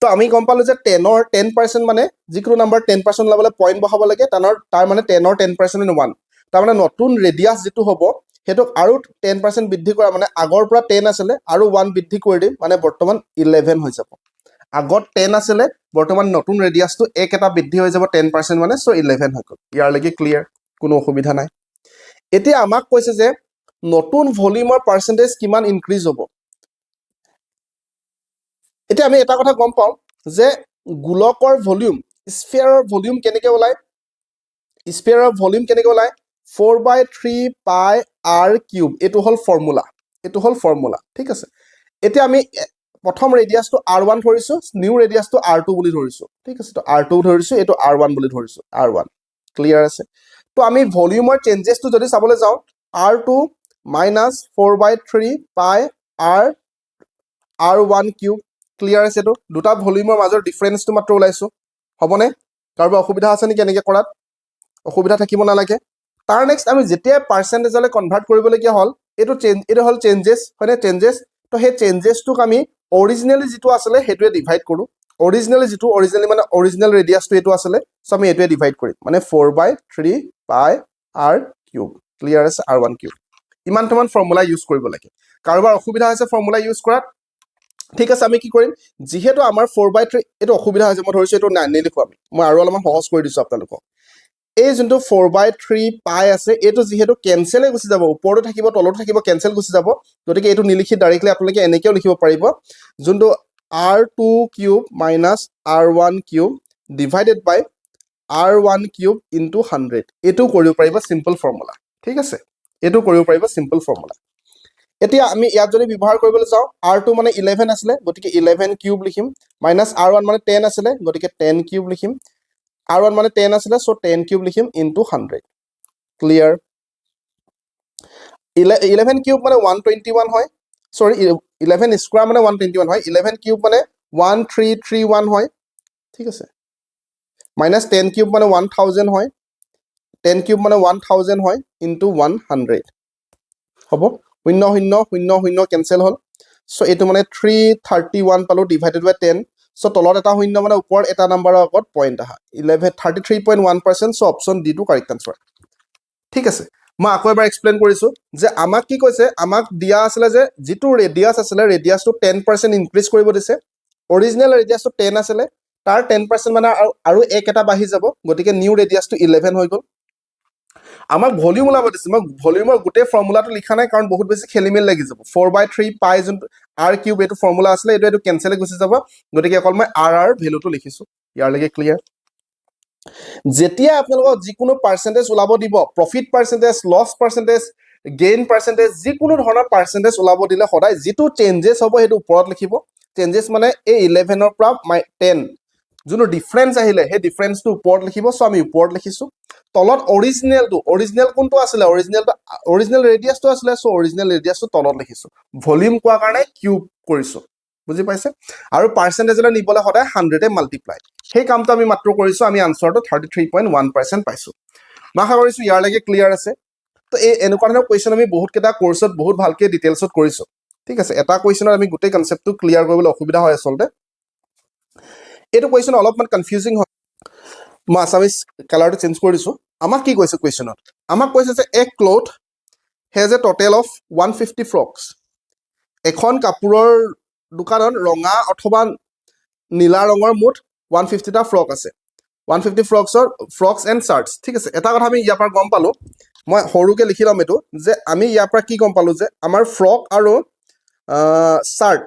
তো আমি গম পালোঁ যে 10ৰ 10% মানে যিকোনো নাম্বাৰ 10% ওলাবলৈ পইণ্ট বহাব লাগে তাৰ মানে 10ৰ 10% 1 তাৰমানে নতুন ৰেডিয়াছ যিটো হ'ব সেইটোক আৰু 10% বৃদ্ধি কৰা মানে আগৰ পৰা 10 আছিলে আৰু 1 বৃদ্ধি কৰি দিম মানে বৰ্তমান 11 হৈ যাব আগত 10 আছিলে বৰ্তমান নতুন ৰেডিয়াছটো এক এটা বৃদ্ধি হৈ যাব 10% মানে সো 11 হৈ গ'ল ইয়াৰলৈকে ক্লিয়াৰ কোনো অসুবিধা নাই এতিয়া আমাক কৈছে যে নতুন ভলিউমৰ পাৰ্চেণ্টেজ কিমান ইনক্ৰিজ হ'ব এতিয়া আমি এটা কথা গম পাওঁ যে গোলকৰ ভলিউম স্ফিয়াৰৰ ভলিউম কেনেকৈ ওলায় স্ফিয়াৰৰ ভলিউম কেনেকৈ ওলায় 4/3 পাই r কিউব এইটো হ'ল ফৰ্মুলা ঠিক আছে এতিয়া আমি প্ৰথম ৰেডিয়াছটো r1 ধৰিছোঁ নিউ ৰেডিয়াছটো r2 বুলি ধৰিছোঁ ঠিক আছে তো r2 ধৰিছোঁ এইটো r1 বুলি ধৰিছোঁ r1 ক্লিয়াৰ আছে তো আমি ভলিউমৰ চেঞ্জেছটো যদি চাবলৈ যাওঁ r2 মাইনাছ 4/3 পাই r1 কিউব ক্লিয়াৰ আছে এইটো দুটা ভলিউমৰ মাজৰ ডিফাৰেন্সটো মাত্ৰ ওলাইছোঁ হ'বনে কাৰোবাৰ অসুবিধা আছে নেকি এনেকৈ কৰাত অসুবিধা থাকিব নালাগে তাৰ নেক্সট আমি যেতিয়া পাৰ্চেণ্টেজলৈ কনভাৰ্ট কৰিবলগীয়া হ'ল এইটো হ'ল চেঞ্জেছ হয়নে চেঞ্জেছ তো সেই চেঞ্জেছটোক আমি অৰিজিনেলি যিটো আছিলে সেইটোৱে ডিভাইড কৰোঁ অৰিজিনেলি মানে অৰিজিনেল ৰেডিয়াছটো এইটো আছিলে চ' আমি এইটোৱে ডিভাইড কৰিম মানে 4/3 পাই r কিউব ক্লিয়াৰ আছে r1 কিউব ইমানটামান ফৰ্মুলা ইউজ কৰিব লাগে কাৰোবাৰ অসুবিধা হৈছে ফৰ্মুলা ইউজ কৰাত ঠিক আছে আমি কি কৰিম যিহেতু আমাৰ 4/3 এইটো অসুবিধা হৈছে মই ধৰিছোঁ এইটো নিলিখোঁ আমি মই আৰু অলপমান সহজ কৰি দিছোঁ আপোনালোকক এই যোনটো 4/3 পাই আছে এইটো যিহেতু কেঞ্চেলে গুচি যাব ওপৰতো থাকিব তলতো থাকিব কেঞ্চেল গুচি যাব গতিকে এইটো নিলিখি ডাইৰেক্টলি আপোনালোকে এনেকৈও লিখিব পাৰিব যোনটো r2 cube minus r1 cube divided by r1 cube into 100 এইটো কৰিব পাৰিব চিম্পল ফৰ্মুলা ঠিক আছে এইটো কৰিব পাৰিব চিম্পল ফৰ্মুলা এতিয়া আমি ইয়াত যদি ব্যৱহাৰ কৰিবলৈ যাওঁ r2 মানে 11 আছিলে গতিকে 11 কিউব লিখিম মাইনাছ r1 মানে 10 আছিলে গতিকে 10 কিউব লিখিম r1 মানে 10 আছিলে সো 10 কিউব লিখিম ইনটু 100 ক্লিয়াৰ 11 কিউব মানে 121 হয় সৰি 11 স্কোয়াৰ মানে 121 হয় 11 কিউব মানে 1331 হয় ঠিক আছে মাইনাছ 10 কিউব মানে 1000 হয় 10 কিউব মানে 1000 হয় ইনটু 100 হ'ব 0 কেঞ্চেল হ'ল সো এইটো মানে 331 পালোঁ ডিভাইডেড বাই 10 সো তলত এটা শূন্য মানে ওপৰত এটা নাম্বাৰৰ আগত পইণ্ট আহা 33.1% সো অপশ্যন ডি টো কাৰেক্ট আনচাৰ ঠিক আছে মই আকৌ এবাৰ এক্সপ্লেইন কৰিছোঁ যে আমাক কি কৈছে আমাক দিয়া আছিলে যে যিটো ৰেডিয়াছ আছিলে ৰেডিয়াছটো 10% ইনক্ৰিজ কৰিব দিছে অৰিজিনেল ৰেডিয়াছটো 10 আছিলে তাৰ 10% মানে আৰু এক এটা বাঢ়ি যাব গতিকে নিউ ৰেডিয়াছটো 11 হৈ গ'ল আমাক ভলিউম ওলাব দিছে মই ভলিউমৰ গোটেই ফৰ্মুলাটো লিখা নাই কাৰণ বহুত বেছি খেলিমেলি লাগি যাব 4/3 পাই যোনটো r কিউব এইটো ফৰ্মুলা আছিলে এইটো কেঞ্চেলে গুচি যাব গতিকে অকল মই r ভেলুটো লিখিছোঁ ইয়াৰলৈকে ক্লিয়াৰ যেতিয়া আপোনালোকক যিকোনো পাৰ্চেণ্টেজ ওলাব দিব, profit percentage, loss percentage, gain percentage, যিকোনো ধৰণৰ পাৰ্চেণ্টেজ ওলাব দিলে সদায় যিটো চেঞ্জেছ হ'ব সেইটো ওপৰত লিখিব। চেঞ্জেছ মানে এই 11ৰ পৰা 10 যোনটো ডিফাৰেঞ্চ আহিলে সেই ডিফাৰেঞ্চটো ওপৰত লিখিব। চ' আমি ওপৰত লিখিছোঁ। তলত অৰিজিনেল কোনটো আছিলে, অৰিজিনেল ৰেডিয়াছটো আছিলে। চ' অৰিজিনেল ৰেডিয়াছটো তলত লিখিছোঁ। ভলিউম কোৱাৰ কাৰণে কিউব কৰিছোঁ, বুজি পাইছে? আৰু পাৰ্চেণ্টেজলৈ নিবলৈ সদায় 100 মাল্টিপ্লাই। সেই কামটো আমি মাত্ৰ কৰিছোঁ। আমি আনচাৰটো 33.1% পাইছোঁ। মই আশা কৰিছোঁ ইয়াৰলৈকে ক্লিয়াৰ আছে। তো এই এনেকুৱা ধৰণৰ কুৱেশ্যন আমি বহুতকেইটা কৰ্চত বহুত ভালকৈ ডিটেইলছত কৰিছোঁ, ঠিক আছে? এটা কুৱেশ্যনত আমি গোটেই কনচেপ্টটো ক্লিয়াৰ কৰিবলৈ অসুবিধা হয় আচলতে। এইটো কুৱেশ্যন অলপমান কনফিউজিং হয়। মই আছামিজ কালাৰটো চেঞ্জ কৰি দিছোঁ। আমাক কি কৈছে কুৱেশ্যনত? আমাক কৈছে যে a cloth has a total of 150 frocks. এখন কাপোৰৰ দোকানত ৰঙা অথবা নীলা ৰঙৰ মুঠ 150টা ফ্ৰক আছে। 150 ফ্ৰকছ এণ্ড চাৰ্টছ, ঠিক আছে? এটা কথা আমি ইয়াৰ পৰা গম পালোঁ, মই সৰুকৈ লিখি ল'ম এইটো, যে আমি ইয়াৰ পৰা কি গম পালোঁ যে আমাৰ ফ্ৰক আৰু চাৰ্ট,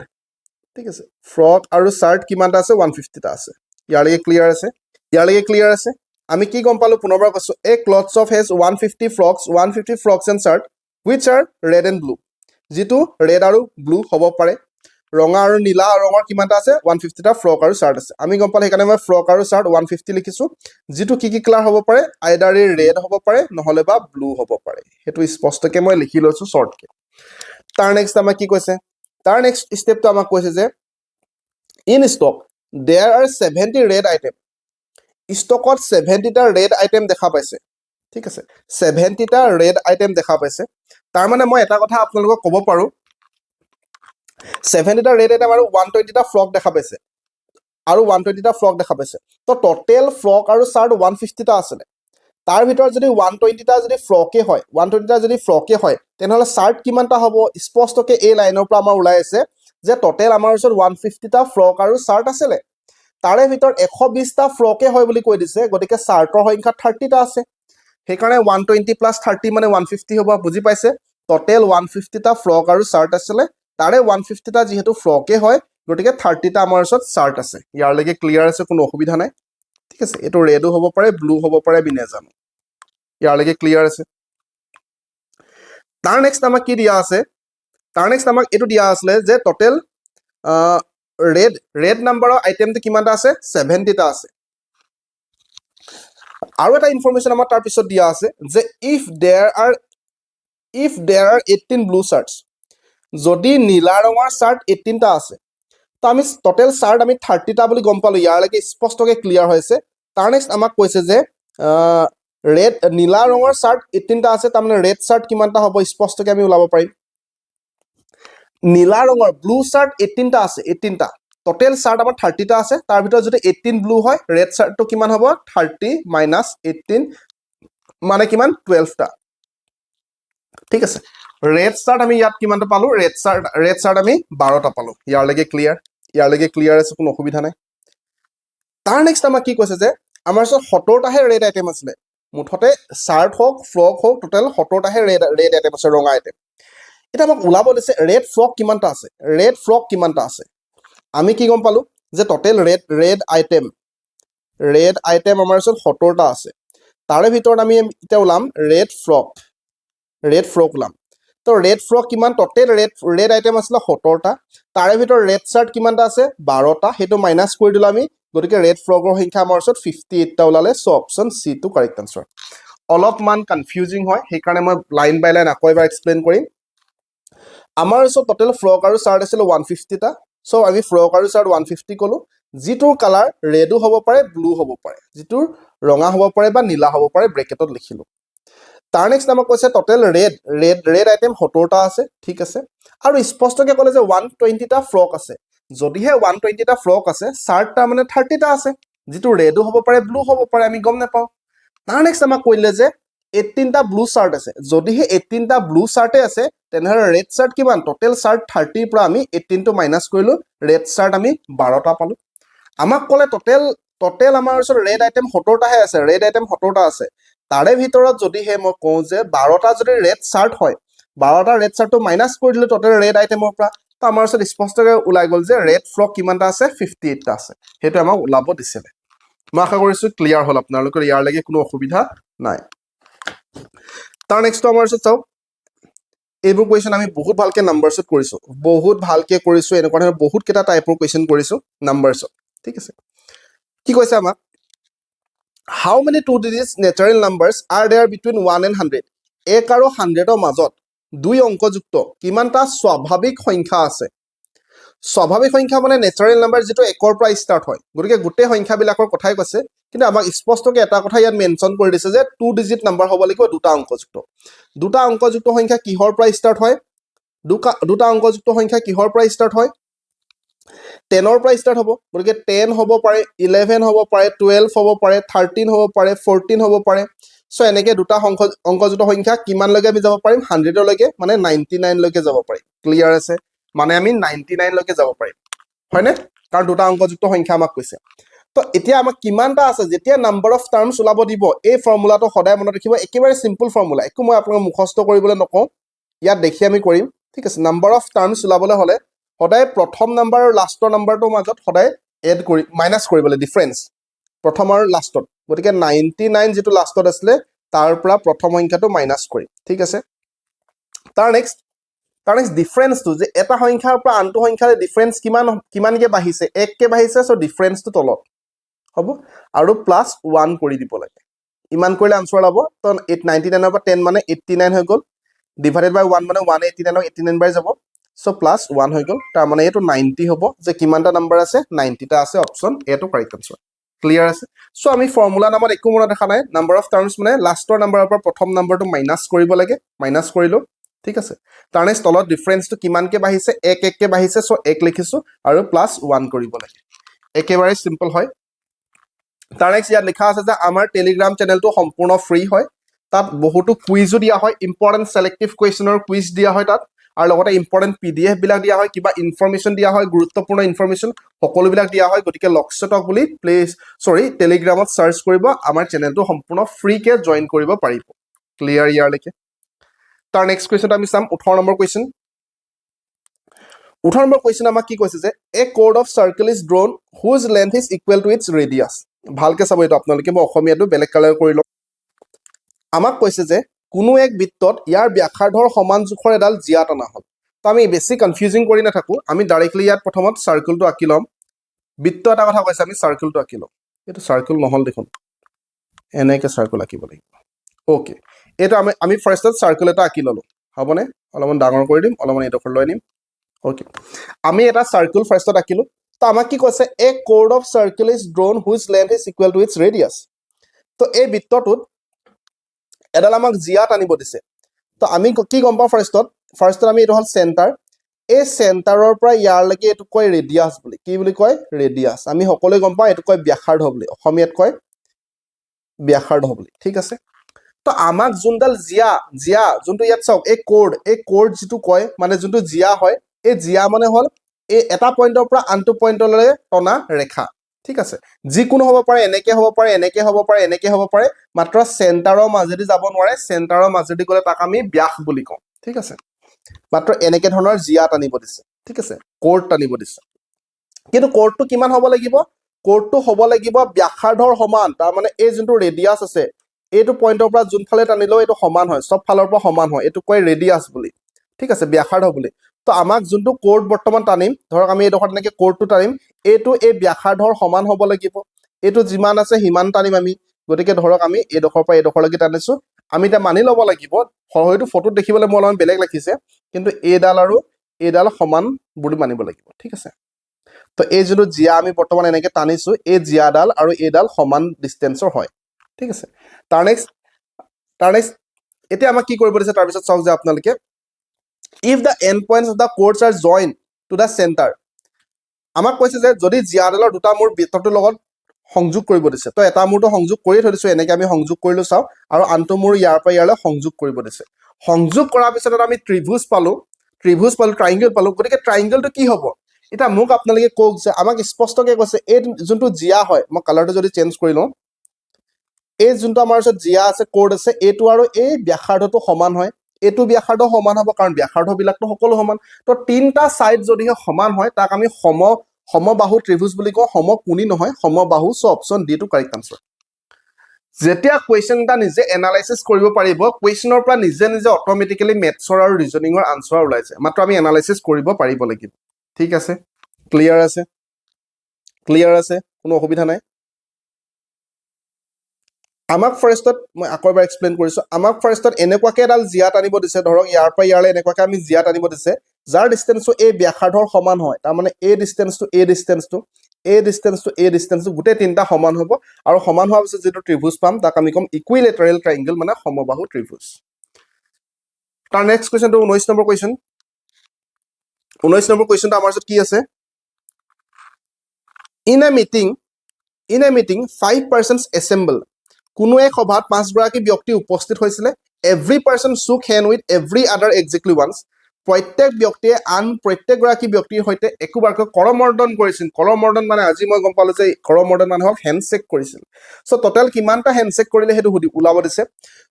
ঠিক আছে? ফ্ৰক আৰু চাৰ্ট কিমানটা আছে? 150টা আছে। ইয়ালৈকে ক্লিয়াৰ আছে? ইয়ালৈকে ক্লিয়াৰ আছে? আমি কি গম পালোঁ? পুনৰবাৰ কৈছোঁ, a cloths of has 150 frocks and chart which are red and blue. যিটো ৰেড আৰু ব্লু হ'ব পাৰে। ৰঙা আৰু নীলা ৰঙৰ কিমানটা আছে? 150টা ফ্ৰক আৰু চাৰ্ট আছে। আমি গম পালোঁ, সেইকাৰণে মই ফ্ৰক আৰু চাৰ্ট 150 লিখিছোঁ। যিটো কি কালাৰ হ'ব পাৰে? আইদাৰ এই ৰেড হ'ব পাৰে, নহ'লে বা ব্লু হ'ব পাৰে। সেইটো স্পষ্টকৈ মই লিখি লৈছোঁ শ্বৰ্টকৈ। তাৰ নেক্সট আমাক কি কৈছে? তাৰ নেক্সট ষ্টেপটো আমাক কৈছে যে in stock there are 70 red item. ষ্টকত 70টা ৰেড আইটেম দেখা পাইছে, ঠিক আছে? 70টা ৰেড আইটেম দেখা পাইছে। তাৰমানে মই এটা কথা আপোনালোকক ক'ব পাৰোঁ, 70টা ৰেড আইটেম আৰু 120টা ফ্ৰক দেখা পাইছে, আৰু 120টা ফ্ৰক দেখা পাইছে। তো টোটেল ফ্ৰক আৰু চাৰ্ট 150টা আছিলে। তাৰ ভিতৰত যদি 120টা যদি ফ্ৰকে হয়, 120টা যদি ফ্ৰকে হয়, তেনেহ'লে চাৰ্ট কিমানটা হ'ব? স্পষ্টকৈ এই লাইনৰ পৰা আমাৰ ওলাই আছে যে টোটেল আমাৰ ওচৰত 150টা ফ্ৰক আৰু চাৰ্ট আছিলে। তাৰে ভিতৰত 120টা ফ্ৰকে হয় বুলি কৈ দিছে, গতিকে চাৰ্টৰ সংখ্যা 30টা আছে। সেইকাৰণে 120 + 30 মানে 150 হ'ব, বুজি পাইছে? টোটেল 150টা ফ্ৰক আৰু চাৰ্ট আছিলে। তাৰে 150টা যিহেতু ফ্ৰকে হয়, গতিকে 30টা আমাৰ ওচৰত চাৰ্ট আছে। ইয়াৰলৈকে ক্লিয়াৰ আছে? কোনো অসুবিধা নাই, ঠিক আছে? এইটো ৰেডো হ'ব পাৰে, ব্লু হ'ব পাৰে, আমি নাজানো। ইয়াৰলৈকে ক্লিয়াৰ আছে? তাৰ নেক্সট আমাক কি দিয়া আছে? তাৰ নেক্সট আমাক এইটো দিয়া আছিলে যে টোটেল ৰেড নাম্বাৰৰ আইটেমটো কিমানটা আছে? 70টা আছে। আৰু এটা ইনফৰমেশ্যন আমাৰ তাৰপিছত দিয়া আছে যে if there are 18 blue shirts. যদি নীলা ৰঙৰ চাৰ্ট 18টা আছে, তো আমি টোটেল চাৰ্ট আমি 30টা বুলি গম পালোঁ। ইয়াৰলৈকে স্পষ্টকৈ ক্লিয়াৰ হৈছে। তাৰ নেক্সট আমাক কৈছে যে নীলা ৰঙৰ চাৰ্ট 18টা আছে, তাৰমানে ৰেড চাৰ্ট কিমানটা হ'ব? স্পষ্টকৈ আমি ওলাব পাৰিম। নীলা ৰঙৰ ব্লু চাৰ্ট 18টা আছে, 18টা। টোটেল চাৰ্ট আমাৰ 30টা আছে। তাৰ ভিতৰত যদি 18 ব্লু হয়, ৰেড চাৰ্টটো কিমান হ'ব? 30 - 18 মানে কিমান? 12টা, ঠিক আছে? ৰেড চাৰ্ট আমি ইয়াত কিমানটা পালোঁ? ৰেড চাৰ্ট আমি 12টা পালোঁ। ইয়াৰলৈকে ক্লিয়াৰ? ইয়াৰলৈকে ক্লিয়াৰ আছে? কোনো অসুবিধা নাই। তাৰ নেক্সট আমাক কি কৈছে যে আমাৰ ওচৰত 70টাহে ৰেড আইটেম আছিলে। মুঠতে চাৰ্ট হওক, ফ্ৰক হওক, টোটেল 70টাহে ৰেড আইটেম আছে, ৰঙা আইটেম। এতিয়া আমাক ওলাব দিছে ৰেড ফ্ৰক কিমানটা আছে? ৰেড ফ্ৰক কিমানটা আছে? আমি কি গম পালোঁ যে টোটেল ৰেড আইটেম আমাৰ ওচৰত 70টা আছে। তাৰে ভিতৰত আমি এতিয়া ওলাম ৰেড ফ্ৰক ওলাম। তো ৰেড ফ্ৰক কিমান? টোটেল ৰেড আইটেম আছিলে 70টা। তাৰে ভিতৰত ৰেড চাৰ্ট কিমানটা আছে? 12টা। সেইটো মাইনাছ কৰি দিলোঁ আমি, গতিকে ৰেড ফ্ৰকৰ সংখ্যা আমাৰ ওচৰত 58টা ওলালে। চ' অপশ্যন চি টো কাৰেক্ট আনচাৰ। অলপমান কনফিউজিং হয়, সেইকাৰণে মই লাইন বাই লাইন আকৌ এবাৰ এক্সপ্লেইন কৰিম। আমাৰ ওচৰত টোটেল ফ্ৰক আৰু চাৰ্ট আছিলে 150টা। চ' আমি ফ্ৰক আৰু চাৰ্ট 150 ক'লোঁ। যিটোৰ কালাৰ ৰেডো হ'ব পাৰে, ব্লু হ'ব পাৰে, যিটোৰ ৰঙা হ'ব পাৰে বা নীলা হ'ব পাৰে, ব্ৰেকেটত লিখিলোঁ। তাৰ নেক্সট আমাক কৈছে টোটেল ৰেড আইটেম 70টা আছে, ঠিক আছে? আৰু স্পষ্টকৈ ক'লে যে 120টা ফ্ৰক আছে। যদিহে 120টা ফ্ৰক আছে, চাৰ্ট তাৰমানে 30টা আছে, যিটো ৰেডো হ'ব পাৰে, ব্লু হ'ব পাৰে, আমি গম নাপাওঁ। তাৰ নেক্সট আমাক কৈলে যে 18টা ব্লু চাৰ্ট আছে। যদিহে 18টা ব্লু চাৰ্টে আছে, তেনেহ'লে ৰেড চাৰ্ট কিমান? টোটেল চাৰ্ট 30ৰ পৰা আমি 18টো মাইনাছ কৰিলোঁ, ৰেড চাৰ্ট আমি 12টা পালোঁ। আমাক ক'লে টোটেল আমাৰ ওচৰত ৰেড আইটেম 70টাহে আছে, ৰেড আইটেম 70টা আছে। তাৰে ভিতৰত যদিহে মই কওঁ যে 12টা যদি ৰেড চাৰ্ট হয়, 12টা ৰেড চাৰ্টটো মাইনাছ কৰি দিলোঁ টোটেল ৰেড আইটেমৰ পৰা, তো আমাৰ ওচৰত স্পষ্টকৈ ওলাই গ'ল যে ৰেড ফ্ৰক কিমানটা আছে? 58টা আছে। সেইটো আমাক ওলাব দিছিলে। মই আশা কৰিছোঁ ক্লিয়াৰ হ'ল আপোনালোকৰ ইয়াৰলৈকে কোনো অসুবিধা নাই তাৰ নেক্সটটো আমাৰ ওচৰত চাওক এইবোৰ কুৱেশ্যন আমি বহুত ভালকৈ নাম্বাৰছত কৰিছোঁ বহুত ভালকৈ কৰিছোঁ এনেকুৱা ধৰণৰ বহুত কেইটা টাইপৰ কুৱেশ্যন কৰিছোঁ নাম্বাৰছত ঠিক আছে কি কৈছে আমাক how many two digits natural numbers are there between 1 and 100 1 আৰু 100ৰ মাজত দুই অংকযুক্ত কিমানটা স্বাভাৱিক সংখ্যা আছে স্বাভাৱিক সংখ্যা মানে নেচাৰেল নাম্বাৰ যেটো 1ৰ পৰা ষ্টাৰ্ট হয় গতিকে গোটেই সংখ্যাবিলাকৰ কথাই কৈছে কিন্তু আমাক স্পষ্টকৈ এটা কথা ইয়াত মেনশ্যন কৰি দিছে যে টু ডিজিট নাম্বাৰ হ'ব লাগিব দুটা অংকযুক্ত সংখ্যা কিহৰ পৰা ষ্টাৰ্ট হয় দুটা অংকযুক্ত সংখ্যা কিহৰ পৰা ষ্টাৰ্ট হয় 10ৰ পৰা ষ্টাৰ্ট হ'ব গতিকে 10 হ'ব পাৰে 11 হ'ব পাৰে 12 হ'ব পাৰে 13 হ'ব পাৰে 14 হ'ব পাৰে সো এনেকৈ দুটা অংকযুক্ত সংখ্যা কিমানলৈকে আমি যাব পাৰিম 100 লৈকে মানে 99 লৈকে যাব পাৰিম ক্লিয়াৰ আছে মানে আমি 99 লৈকে যাব পাৰিম হয়নে কাৰণ দুটা অংকযুক্ত সংখ্যা আমাক কৈছে তো এতিয়া আমাক কিমানটা আছে যেতিয়া নাম্বাৰ অফ টাৰ্মছ ওলাব দিব এই ফৰ্মুলাটো সদায় মনত ৰাখিব একেবাৰে সিম্পল ফৰ্মুলা একো মই আপোনাক মুখস্থ কৰিবলৈ নকওঁ ইয়াত দেখি আমি কৰিম ঠিক আছে নাম্বাৰ অফ টাৰ্মছ ওলাবলৈ হ'লে সদায় প্ৰথম নাম্বাৰ আৰু লাষ্টৰ নাম্বাৰটোৰ মাজত সদায় এড কৰি মাইনাছ কৰিবলৈ ডিফাৰেন্স প্ৰথম আৰু লাষ্টত গতিকে 99 যেটো লাষ্টত আছিলে তাৰ পৰা প্ৰথম সংখ্যাটো মাইনাছ কৰিম ঠিক আছে তাৰ নেক্সট ডিফাৰেন্সটো যে এটা সংখ্যাৰ পৰা আনটো সংখ্যাৰ ডিফাৰেন্স কিমানকে বাঢ়িছে 1 কে বাঢ়িছে সো ডিফাৰেন্সটো তলত হ'ব আৰু প্লাস 1 কৰি দিব লাগে ইমান কৰিলে আনসাৰ লাভ তো 899 পৰা 10 মানে 89 হৈ গ'ল ডিভাইডেড বাই 1 মানে 189 89 বাই যাব সো প্লাস 1 হৈ গ'ল তাৰ মানে এটো 90 হ'ব যে কিমানটা নাম্বাৰ আছে 90 টা আছে অপচন এটো কাৰেক্ট আনসাৰ ক্লিয়াৰ আছে সো আমি ফৰ্মুলা নামত একো মনত দেখা নাই নাম্বাৰ অফ টাৰ্মছ মানে লাষ্টৰ নাম্বাৰৰ পৰা প্ৰথম নাম্বাৰটো মাইনাছ কৰিব লাগে মাইনাছ কৰিলো ঠিক আছে তাৰ নেক্সট তলত ডিফাৰেন্সটো কিমানকে বাঢ়িছে 1 কে বাঢ়িছে সো 1 লিখিছো আৰু প্লাস 1 কৰিব লাগে একেবাৰে সিম্পল হয় তাৰ নেক্সট ইয়াত লিখা আছে যে আমাৰ টেলিগ্ৰাম চেনেলটো সম্পূৰ্ণ ফ্ৰী হয় তাত বহুতো কুইজো দিয়া হয় ইম্পৰ্টেন্ট সিলেক্টিভ কুৱেশ্যনৰ কুইজ দিয়া হয় তাত আৰু লগতে ইম্পৰ্টেন্ট পিডিএফ বিলাক দিয়া হয় কিবা ইনফৰমেশন দিয়া হয় গুৰুত্বপূৰ্ণ ইনফৰমেশন সকলো বিলাক দিয়া হয় গতিকে লক্ষ্যটক বুলি টেলিগ্ৰামত সাৰ্চ কৰিব আমাৰ চেনেলটো সম্পূৰ্ণ ফ্ৰী কে জয়েন কৰিব পাৰিব ক্লিয়াৰ ইয়াৰলৈকে তাৰ নেক্সট কুৱেশ্যন আমি চাম 18 নম্বৰ কুৱেশ্যন 18 নম্বৰ কুৱেশ্যন আমাক কি কৈছে যে a chord of circle is drawn whose length is equal to its radius ভালকে চাব এইটো আপোনালোকে মই অসমীয়াটো বেলেগ কালাৰ কৰি লম আমাক কৈছে যে কোনো এক বৃত্তত ইয়াৰ ব্যাসাৰ্ধৰ সমান জোখৰ এডাল জিয়া টানা হ'ল তো আমি বেছি কনফিউজিং কৰি নাথাকো আমি ডাইৰেক্টলি ইয়াত প্ৰথমত সাৰ্কেলটো আঁকি লম বৃত্ত এটা কথা কৈছে আমি সাৰ্কেলটো আঁকি লম এইটো সাৰ্কেল নহল দেখোন এনেকে সাৰ্কেল আঁকিব লাগিব ওকে এটা আমি ফাৰ্ষ্টত সাৰ্কেল এটা আঁকি ললো হবনে অলপমান ডাঙৰ কৰি দিম অলপমান এডোখৰ লৈ নিম ওকে আমি এটা সাৰ্কেল ফাৰ্ষ্টত আঁকিলো তো আমাক কি কৈছে a chord of circle is drawn whose length is equal to its radius তো এই বৃত্তটোত এডাল আমাক জিয়া টানিব দিছে তো আমি কি গম পাওঁ ফাৰ্ষ্টত আমি এইটো হল চেণ্টাৰ এই চেণ্টাৰৰ পৰা ইয়াৰলৈকে এইটো কয় ৰেডিয়াস বুলি কি বুলি কয় ৰেডিয়াস আমি সকলোৱে গম পাওঁ এইটো কয় ব্যাসাৰ্ধ বুলি অসমীয়াত কয় ব্যাসাৰ্ধ বুলি ঠিক আছে তো আমাক যোনডাল জিয়া যোনটো ইয়াত চাওক এই কোড যেটো কয় মানে যোনটো জিয়া হয় এই জিয়া মানে হল এই এটা পইণ্টৰ পৰা আনটো পইণ্টলৈ টনা ৰেখা ঠিক আছে যিকোনো হ'ব পাৰে এনেকে হ'ব পাৰে এনেকে হ'ব পাৰে এনেকে হ'ব পাৰে মাত্ৰ চেণ্টাৰৰ মাজেদি যাব নোৱাৰে চেণ্টাৰৰ মাজেদি গ'লে তাক আমি ব্যাস বুলি কওঁ ঠিক আছে মাত্ৰ এনেকে ধৰণৰ জিয়া টানিব দিছে ঠিক আছে কোড টানিব দিছে কিন্তু কোডটো কিমান হ'ব লাগিব কোডটো হ'ব লাগিব ব্যাসাৰ্ধৰ সমান তাৰ মানে এই যোনটো ৰেডিয়াস আছে এইটো পইণ্টৰ পৰা যোনফালে টানিলেও এইটো সমান হয় সব ফালৰ পৰা সমান হয় এইটো কয় ৰেডিয়াস বুলি ঠিক আছে ব্যাসাৰ্ধ বুলি তো আমাক যোনটো কোড বৰ্তমান টানিম ধৰক আমি এইডোখৰত এনেকে কোডটো টানিম এইটো এই ব্যাসাৰ্ধৰ সমান হ'ব লাগিব এইটো যিমান আছে সিমান টানিম আমি গতিকে ধৰক আমি এইডোখৰ পৰা এইডোখৰলৈকে টানিছো আমি এটা মানি ল'ব লাগিব হয়তো ফটোত দেখিবলৈ মই অলপমান বেলেগ লাগিছে কিন্তু এইডাল আৰু এইডাল সমান বুলি মানিব লাগিব ঠিক আছে তো এই যোনটো জিয়া আমি বৰ্তমান এনেকে টানিছো এই জিয়াডাল আৰু এইডাল সমান ডিষ্টেন্সৰ হয় ঠিক আছে তাৰ নেক্সট এতিয়া আমাক কি কৰিব দিছে তাৰপিছত চাওক যে আপোনালোকে if the end points of the chords are joined to the center আমাক কৈছে যে যদি জিয়াডালৰ দুটা মূৰ বৃত্তটোৰ লগত সংযোগ কৰিব দিছে তো এটা মূৰটো সংযোগ কৰি থৈ দিছো এনেকে আমি সংযোগ কৰিলো চাও আৰু আনটো মূৰ ইয়াৰ পৰা ইয়ালৈ সংযোগ কৰিব দিছে সংযোগ কৰাৰ পিছত আমি ত্ৰিভুজ পালো ট্ৰায়াঙ্গেল পালো গতিকে ট্ৰায়াঙ্গেলটো কি হ'ব এটা মোক আপোনালোকে কওক যে আমাক স্পষ্টকৈ কৈছে এই যোনটো জিয়া হয় মই কালাৰটো যদি চেঞ্জ কৰি লওঁ এই যোনটো আমাৰ ওচৰত জিয়া আছে কোড আছে এইটো আৰু এই ব্যাসাৰ্ধটো সমান হয় এইটো ব্যাসাৰ্ধ সমান হ'ব কাৰণ ব্যাসাৰ্ধ বিলাকটো সকলো সমান তো তিনটা সাইড যদিহে সমান হয় তাক আমি সমবাহু ত্ৰিভুজ বুলি কওঁ, সমকোণী নহয়, সমবাহু। চ' অপশ্যন ডি টো কাৰেক্ট আনচাৰ। যেতিয়া কুৱেশ্যন এটা নিজে এনালাইচিছ কৰিব পাৰিব, কুৱেশ্যনৰ পৰা নিজে নিজে অট'মেটিকেলি মেথছৰ আৰু ৰিজনিঙৰ আনচাৰ ওলাই যায়, মাত্ৰ আমি এনালাইচিছ কৰিব পাৰিব লাগিব। ঠিক আছে, ক্লিয়াৰ আছে? ক্লিয়াৰ আছে, কোনো অসুবিধা নাই? আমাক ফাৰ্ষ্টত মই আকৌ এবাৰ এক্সপ্লেইন কৰিছোঁ। আমাক ফাৰ্ষ্টত এনেকুৱাকৈ এডাল জিয়াত আনিব দিছে, ধৰক ইয়াৰ পৰা ইয়ালৈ এনেকুৱাকৈ আমি জিয়াত আনিব দিছে, যাৰ ডিষ্টেঞ্চটো এই ব্যাসাৰ্ধৰ সমান হয়। তাৰমানে এই ডিষ্টেঞ্চটো এই ডিষ্টেঞ্চটো এই ডিষ্টেঞ্চটো এই ডিষ্টেঞ্চটো গোটেই তিনিটা সমান হ'ব, আৰু সমান হোৱাৰ পিছত যিটো ত্ৰিভুজ পাম তাক আমি ক'ম ইকুইলেটাৰেল ট্ৰাইংগল, মানে সমবাহু ত্ৰিভুজ। তাৰ নেক্সট কুৱেশ্যনটো 19 নম্বৰ কুৱেশ্যন। 19 নম্বৰ কুৱেশ্যনটো আমাৰ ওচৰত কি আছে? In a meeting 5 persons assemble. কোনো এক সভাত 5 গৰাকী ব্যক্তি উপস্থিত হৈছিলে। এভৰি পাৰ্চন শুক হেণ্ড উইথ এভৰি আদাৰ এক্সেক্টলি ওৱান্স। প্ৰত্যেক ব্যক্তিয়ে আন প্ৰত্যেকগৰাকী ব্যক্তিৰ সৈতে একোবাৰকৈ কৰমৰ্দন কৰিছিল। কৰমৰ্দন মানে আজি মই গম পালো যে কৰমৰ্দন মানে হ'ল হেণ্ডশ্বেক কৰিছিল। চ' টোটেল কিমানটা হেণ্ডশ্বেক কৰিলে সেইটো ওলাব দিছে।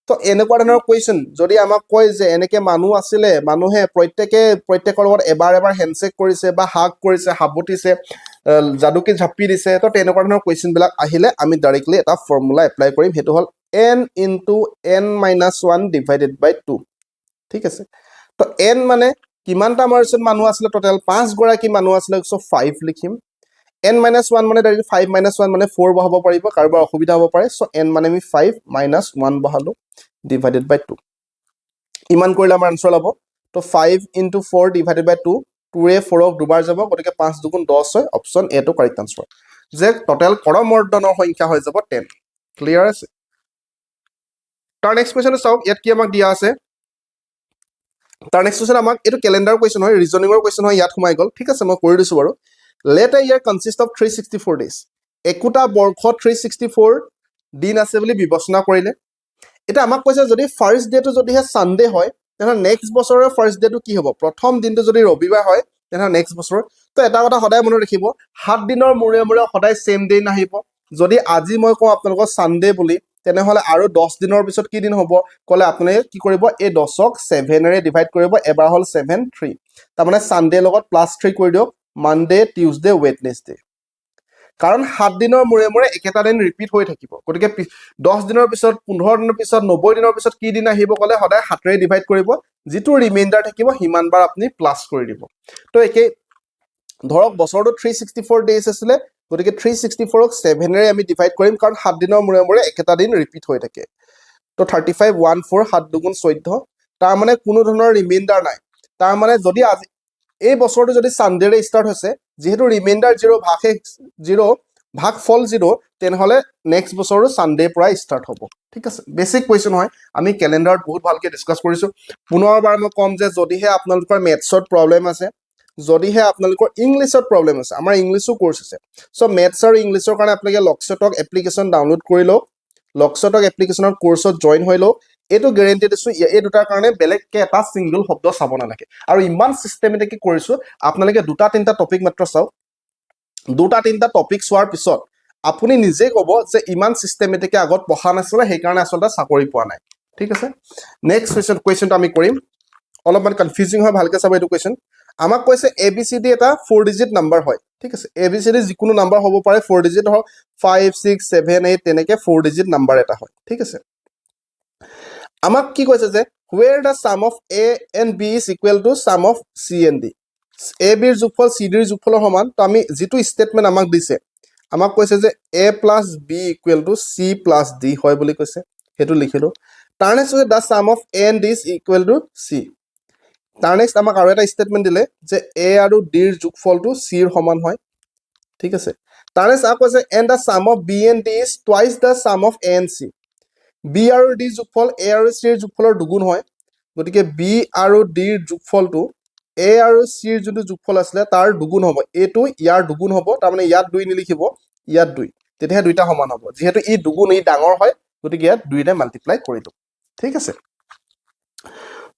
তো এনেকুৱা ধৰণৰ কুৱেশ্যন যদি আমাক কয় যে এনেকে মানুহ আছিলে, মানুহে প্ৰত্যেকৰ লগত এবাৰ এবাৰ হেণ্ডশ্বেক কৰিছে বা হাগ কৰিছে, সাবটিছে, যাদুকি ঝাপি দিছে, তো তেনেকুৱা ধৰণৰ কুৱেশ্যনবিলাক আহিলে আমি ডাইৰেক্টলি এটা ফৰ্মুলা এপ্লাই কৰিম, সেইটো হ'ল n ইনটু n-1 ডিভাইডেড বাই 2। ঠিক আছে, তো n মানে কিমানটা আমাৰ ওচৰত মানুহ আছিলে, টোটেল 5 গৰাকী মানুহ আছিলে, চ' 5 লিখিম। n-1 মানে ডাইৰেক্ট 5 - 1 মানে 4 বহাব পাৰিব, কাৰোবাৰ অসুবিধা হ'ব পাৰে, চ' n মানে আমি 5 - 1 বহালো ডিভাইডেড বাই 2। ইমান কৰিলে আমাৰ আনচাৰ ওলাব। তো 5 ইনটু 4 ডিভাইডেড বাই 2, 2ৰে 4ক দুবাৰ যাব, গতিকে 5 দুগুণ 10 হয়, অপশ্যন এ টো কাৰেক্ট আনচাৰ। যে টোটেল কৰমৰ্দনৰ সংখ্যা হৈ যাব 10। ক্লিয়াৰ আছে? তাৰ নেক্সট কুৱেশ্যনটো চাওক, ইয়াত কি আমাক দিয়া আছে। তাৰ নেক্সট কুৱেশ্যন আমাক এইটো কেলেণ্ডাৰ কুৱেশ্যন হয়, ৰিজনিঙৰ কুৱেশ্যন হয়, ইয়াত সোমাই গ'ল। ঠিক আছে, মই কৰি দিছোঁ বাৰু। Let a year consist of 364 days. একোটা বৰ্ষ 364 দিন আছে বুলি বিবেচনা কৰিলে। এতিয়া আমাক কৈছে যদি ফাৰ্ষ্ট ডেটো যদিহে ছানডে হয়, তেনেহ'লে নেক্সট বছৰৰ ফাৰ্ষ্ট ডেটো কি হ'ব? প্ৰথম দিনটো যদি ৰবিবাৰ হয়, তেনেহ'লে নেক্সট বছৰ। তো এটা কথা সদায় মনত ৰাখিব, 7 দিনৰ মূৰে মূৰে সদায় ছেইম ডে নাহিব। যদি আজি মই কওঁ আপোনালোকৰ ছানডে বুলি, তেনেহ'লে আৰু 10 দিনৰ পিছত কি দিন হ'ব ক'লে আপোনালোকে কি কৰিব? এই 10ক 7ৰে ডিভাইড কৰিব, এবাৰ হ'ল 7 3, তাৰমানে ছানডে লগত +3 কৰি দিয়ক, মানডে, টিউজডে, ৱেডনেছডে। কাৰণ 7 দিনৰ মূৰে মূৰে একেটা দিন ৰিপিট হৈ থাকিব, গতিকে 10 দিনৰ পিছত, 15 দিনৰ পিছত, 90 দিনৰ পিছত কি দিন আহিব ক'লে সদায় 7ৰে ডিভাইড কৰিব, যিটো ৰিমাইণ্ডাৰ থাকিব সিমানবাৰ আপুনি প্লাছ কৰি দিব। তো একেই ধৰক বছৰটো 364 ডেইজ আছিলে, গতিকে 364ক 7ৰে আমি ডিভাইড কৰিম, কাৰণ 7 দিনৰ মূৰে মূৰে একেটা দিন ৰিপিট হৈ থাকে। তো 35 1 4 7 দুগুণ 14, তাৰমানে কোনো ধৰণৰ ৰিমাইণ্ডাৰ নাই। তাৰমানে যদি আজি এই বছৰটো যদি ছানডেৰে ষ্টাৰ্ট হৈছে, যিহেতু ৰিমাইণ্ডাৰ 0 ভাগ ফল 0, তেনেহ'লে নেক্সট বছৰো ছানডেৰ পৰা ষ্টাৰ্ট হ'ব। ঠিক আছে, বেছিক কুৱেশ্যন হয়, আমি কেলেণ্ডাৰত বহুত ভালকৈ ডিছকাছ কৰিছোঁ। পুনৰবাৰ মই ক'ম যে যদিহে আপোনালোকৰ মেথছত প্ৰব্লেম আছে, যদিহে আপোনালোকৰ ইংলিছত প্ৰব্লেম আছে, আমাৰ ইংলিছো কোৰ্চ আছে, চ' মেথছ আৰু ইংলিছৰ কাৰণে আপোনালোকে লক্ষ্যটক এপ্লিকেশ্যন ডাউনলোড কৰি লওক, লক্ষ্যটক এপ্লিকেশ্যনৰ কোৰ্চত জইন হৈ লওক। এইটো গেৰেণ্টি দিছোঁ, এই দুটাৰ কাৰণে বেলেগকৈ এটা ছিংগল শব্দ চাব নালাগে, আৰু ইমান চিষ্টেমেটিক কৰিছোঁ। আপোনালোকে 2-3টা টপিক মাত্ৰ চাওক, 2-3টা টপিক চোৱাৰ পিছত আপুনি নিজে ক'ব যে ইমান চিষ্টেমেটিকে আগত পঢ়া নাছিলে, সেইকাৰণে আচলতে চাকৰি পোৱা নাই। ঠিক আছে, নেক্সট কুৱেশ্যনটো আমি কৰিম। অলপমান কনফিউজিং হয়, ভালকৈ চাব এইটো কুৱেশ্যন। আমাক কৈছে ABCD এটা 4 ডিজিট নাম্বাৰ হয়। ঠিক আছে, ABCD যিকোনো নাম্বাৰ হ'ব পাৰে, 4 ডিজিট হওক, 5 6 7 8 তেনেকৈ 4 ডিজিট নাম্বাৰ এটা হয়। ঠিক আছে, আমাক কি কৈছে যে where the sum of A and B is equal to sum of C and D. A Bৰ যোগফল C Dৰ যোগফলৰ সমান। তো আমি যিটো ষ্টেটমেণ্ট আমাক দিছে, আমাক কৈছে যে A + B = C + D হয় বুলি কৈছে, সেইটো লিখিলোঁ। তাৰ নেক্সট হৈছে the sum of A and D is equal to C. তাৰ নেক্সট আমাক আৰু এটা ষ্টেটমেণ্ট দিলে যে A আৰু Dৰ যোগফলটো Cৰ সমান হয়। ঠিক আছে, তাৰ নেক্সট আকৌ কৈছে and the sum of B and D is twice the sum of A and C. B আৰু D যোগফল A আৰু C ৰ যোগফলৰ দুগুণ হয়, গতিকে B আৰু D ৰ যোগফলটো A আৰু C ৰ যোনটো যোগফল আছিলে তাৰ দুগুণ হ'ব, এইটো ইয়াৰ দুগুণ হ'ব, তাৰমানে ইয়াত 2 নিলিখিব, ইয়াত 2, তেতিয়াহে দুইটা সমান হ'ব। যিহেতু ই দুগুণ, ই ডাঙৰ হয়, গতিকে ইয়াত 2ৰে মাল্টিপ্লাই কৰিলোঁ। ঠিক আছে,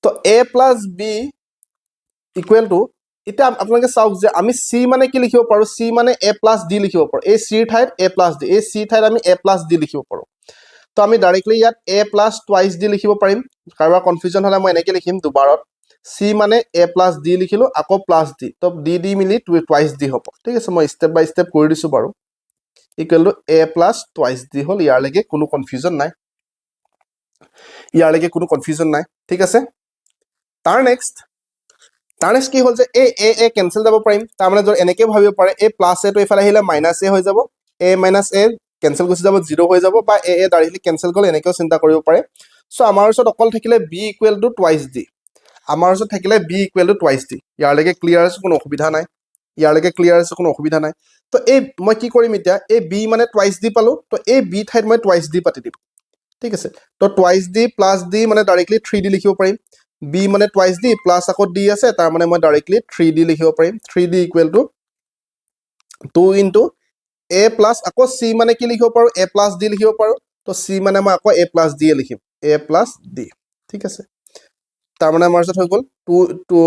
তো A + B = এতিয়া আপোনালোকে চাওক যে আমি C মানে কি লিখিব পাৰোঁ, C মানে A + D লিখিব পাৰোঁ। এই Cৰ ঠাইত A + D, এই C ঠাইত আমি A + D লিখিব পাৰোঁ। তো আমি ডাইৰেক্টলি ইয়াত A + twice D লিখিব পাৰিম। কাৰোবাৰ কনফিউজন হ'লে মই এনেকৈ লিখিম দুবাৰত, চি মানে এ প্লাছ ডি লিখিলোঁ আকৌ প্লাছ ডি তো ডি মিলি টুৱাইছ ডি হ'ব ঠিক আছে মই ষ্টেপ বাই ষ্টেপ কৰি দিছোঁ বাৰু equal to A plus twice D হ'ল ইয়াৰলৈকে কোনো কনফিউজন নাই ঠিক আছে তাৰ নেক্সট কি হ'ল যে এ কেঞ্চেল যাব পাৰিম তাৰমানে যদি এনেকৈ ভাবিব পাৰে এ প্লাছ এটো এইফালে আহিলে মাইনাছ এ হৈ যাব এ মাইনাছ এ কেঞ্চেল গুচি যাব 0 হৈ যাব বা এ ডাইৰেক্টলি কেঞ্চেল গ'ল এনেকৈও চিন্তা কৰিব পাৰে চ' আমাৰ ওচৰত অকল থাকিলে b equal to twice d ইয়াৰলৈকে ক্লিয়াৰ আছে কোনো অসুবিধা নাই তো এই মই কি কৰিম এতিয়া এই বি মানে টুৱাইছ ডি পালোঁ তো এই বি ঠাইত মই টুৱাইছ ডি পাতি দিম ঠিক আছে তো টুৱাইছ ডি প্লাছ ডি মানে ডাইৰেক্টলি 3D লিখিব পাৰিম বি মানে টুৱাইছ ডি প্লাছ আকৌ ডি আছে তাৰ মানে মই ডাইৰেক্টলি 3D লিখিব পাৰিম 3D equal to 2 into A plus আকৌ চি মানে কি লিখিব পাৰোঁ এ প্লাছ ডি লিখিব পাৰোঁ তো চি মানে মই আকৌ এ প্লাছ ডি লিখিম এ প্লাছ ডি ঠিক আছে তাৰমানে আমাৰ ওচৰত হৈ গ'ল টু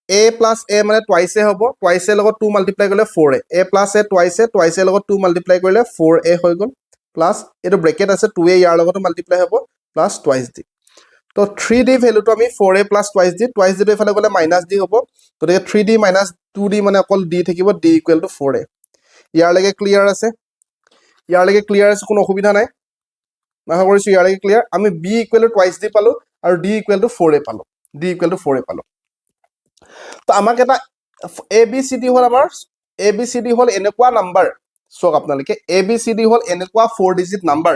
এ প্লাছ এ মানে টুৱাইছে হ'ব টুৱাইছে লগত 2 মাল্টিপ্লাই কৰিলে 4a এ প্লাছ এ টুৱাইছে লগত 2 মাল্টিপ্লাই কৰিলে 4a হৈ গ'ল প্লাছ এইটো ব্ৰেকেট আছে 2a ইয়াৰ লগতো মাল্টিপ্লাই হ'ব প্লাছ টুৱাইছ ডি তো 3d ভেলুটো আমি 4a প্লাছ টুৱাইছ ডিটো এইফালে গ'লে মাইনাছ ডি হ'ব গতিকে 3d মাইনাছ 2d মানে অকল d থাকিব d ইকুৱেল টু 4a ইয়াৰলৈকে ক্লিয়াৰ আছে কোনো অসুবিধা নাই আশা কৰিছোঁ ইয়াৰলৈকে ক্লিয়াৰ আমি b equal to twice d পালোঁ আৰু d ইকুৱেল টু 4a পালোঁ তো আমাক এটা এ বি চি ডি হ'ল এনেকুৱা নাম্বাৰ চাওক আপোনালোকে এ বি চি ডি হ'ল এনেকুৱা 4 ডিজিট নাম্বাৰ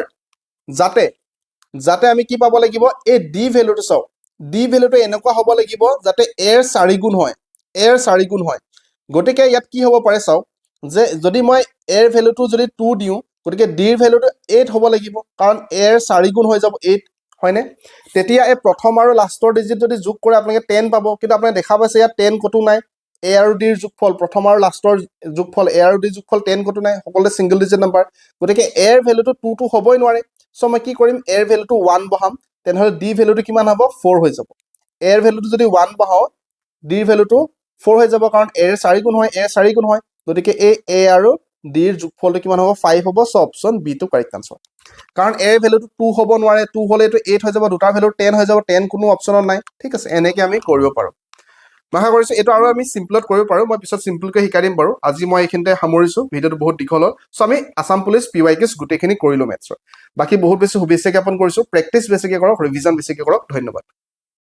যাতে আমি কি পাব লাগিব এই ডি ভেলুটো চাওক ডি ভেলুটো এনেকুৱা হ'ব লাগিব যাতে এৰ 4 গুণ হয় গতিকে ইয়াত কি হ'ব পাৰে চাওক যে যদি মই এৰ ভেলুটো যদি 2 দিওঁ গতিকে ডিৰ ভেলুটো 8 হ'ব লাগিব কাৰণ এৰ 4 গুণ হৈ যাব 8 হয়নে তেতিয়া এই প্ৰথম আৰু লাষ্টৰ ডিজিট যদি যোগ কৰে আপোনালোকে 10 পাব কিন্তু আপুনি দেখা পাইছে ইয়াত 10 কতো নাই এ আৰু ডিৰ যোগফল প্ৰথম আৰু লাষ্টৰ যোগফল এ আৰু ডিৰ যোগফল 10 কতো নাই সকলোতে সিংগল ডিজিট নাম্বাৰ গতিকে এৰ ভেলুটো 2 হ'বই নোৱাৰে চ' মই কি কৰিম এৰ ভেলুটো 1 বহাম তেনেহ'লে ডি ভেলুটো কিমান হ'ব 4 হৈ যাব এৰ ভেলুটো যদি 1 বহাও ডিৰ ভেলুটো 4 হৈ যাব কাৰণ এৰ 4 গুণ হয় গতিকে এই এ আৰু ডিৰ যোগফলটো কিমান হ'ব 5 হ'ব চ' অপশ্যন বি টো কাৰেক্ট আনসাৰ কাৰণ এৰ ভেলুটো 2 হ'ব নোৱাৰে 2 হ'লে এইটো 8 হৈ যাব দুটাৰ ভেলু 10 হৈ যাব 10 কোনো অপশ্যনত নাই ঠিক আছে এনেকৈ আমি কৰিব পাৰোঁ আশা কৰিছোঁ এইটো আৰু আমি চিম্পলত কৰিব পাৰোঁ মই পিছত চিম্পলকৈ শিকাই দিম বাৰু আজি মই এইখিনিতে সামৰিছোঁ ভিডিঅ'টো বহুত দীঘল হ'ল চ' আমি আছাম পুলিচ PYQs গোটেইখিনি কৰিলোঁ মেথছৰ বাকী বহুত বেছি শুভেচ্ছা জ্ঞাপন কৰিছোঁ প্ৰেক্টিচ বেছিকৈ কৰক ৰিভিজন বেছিকৈ কৰক ধন্যবাদ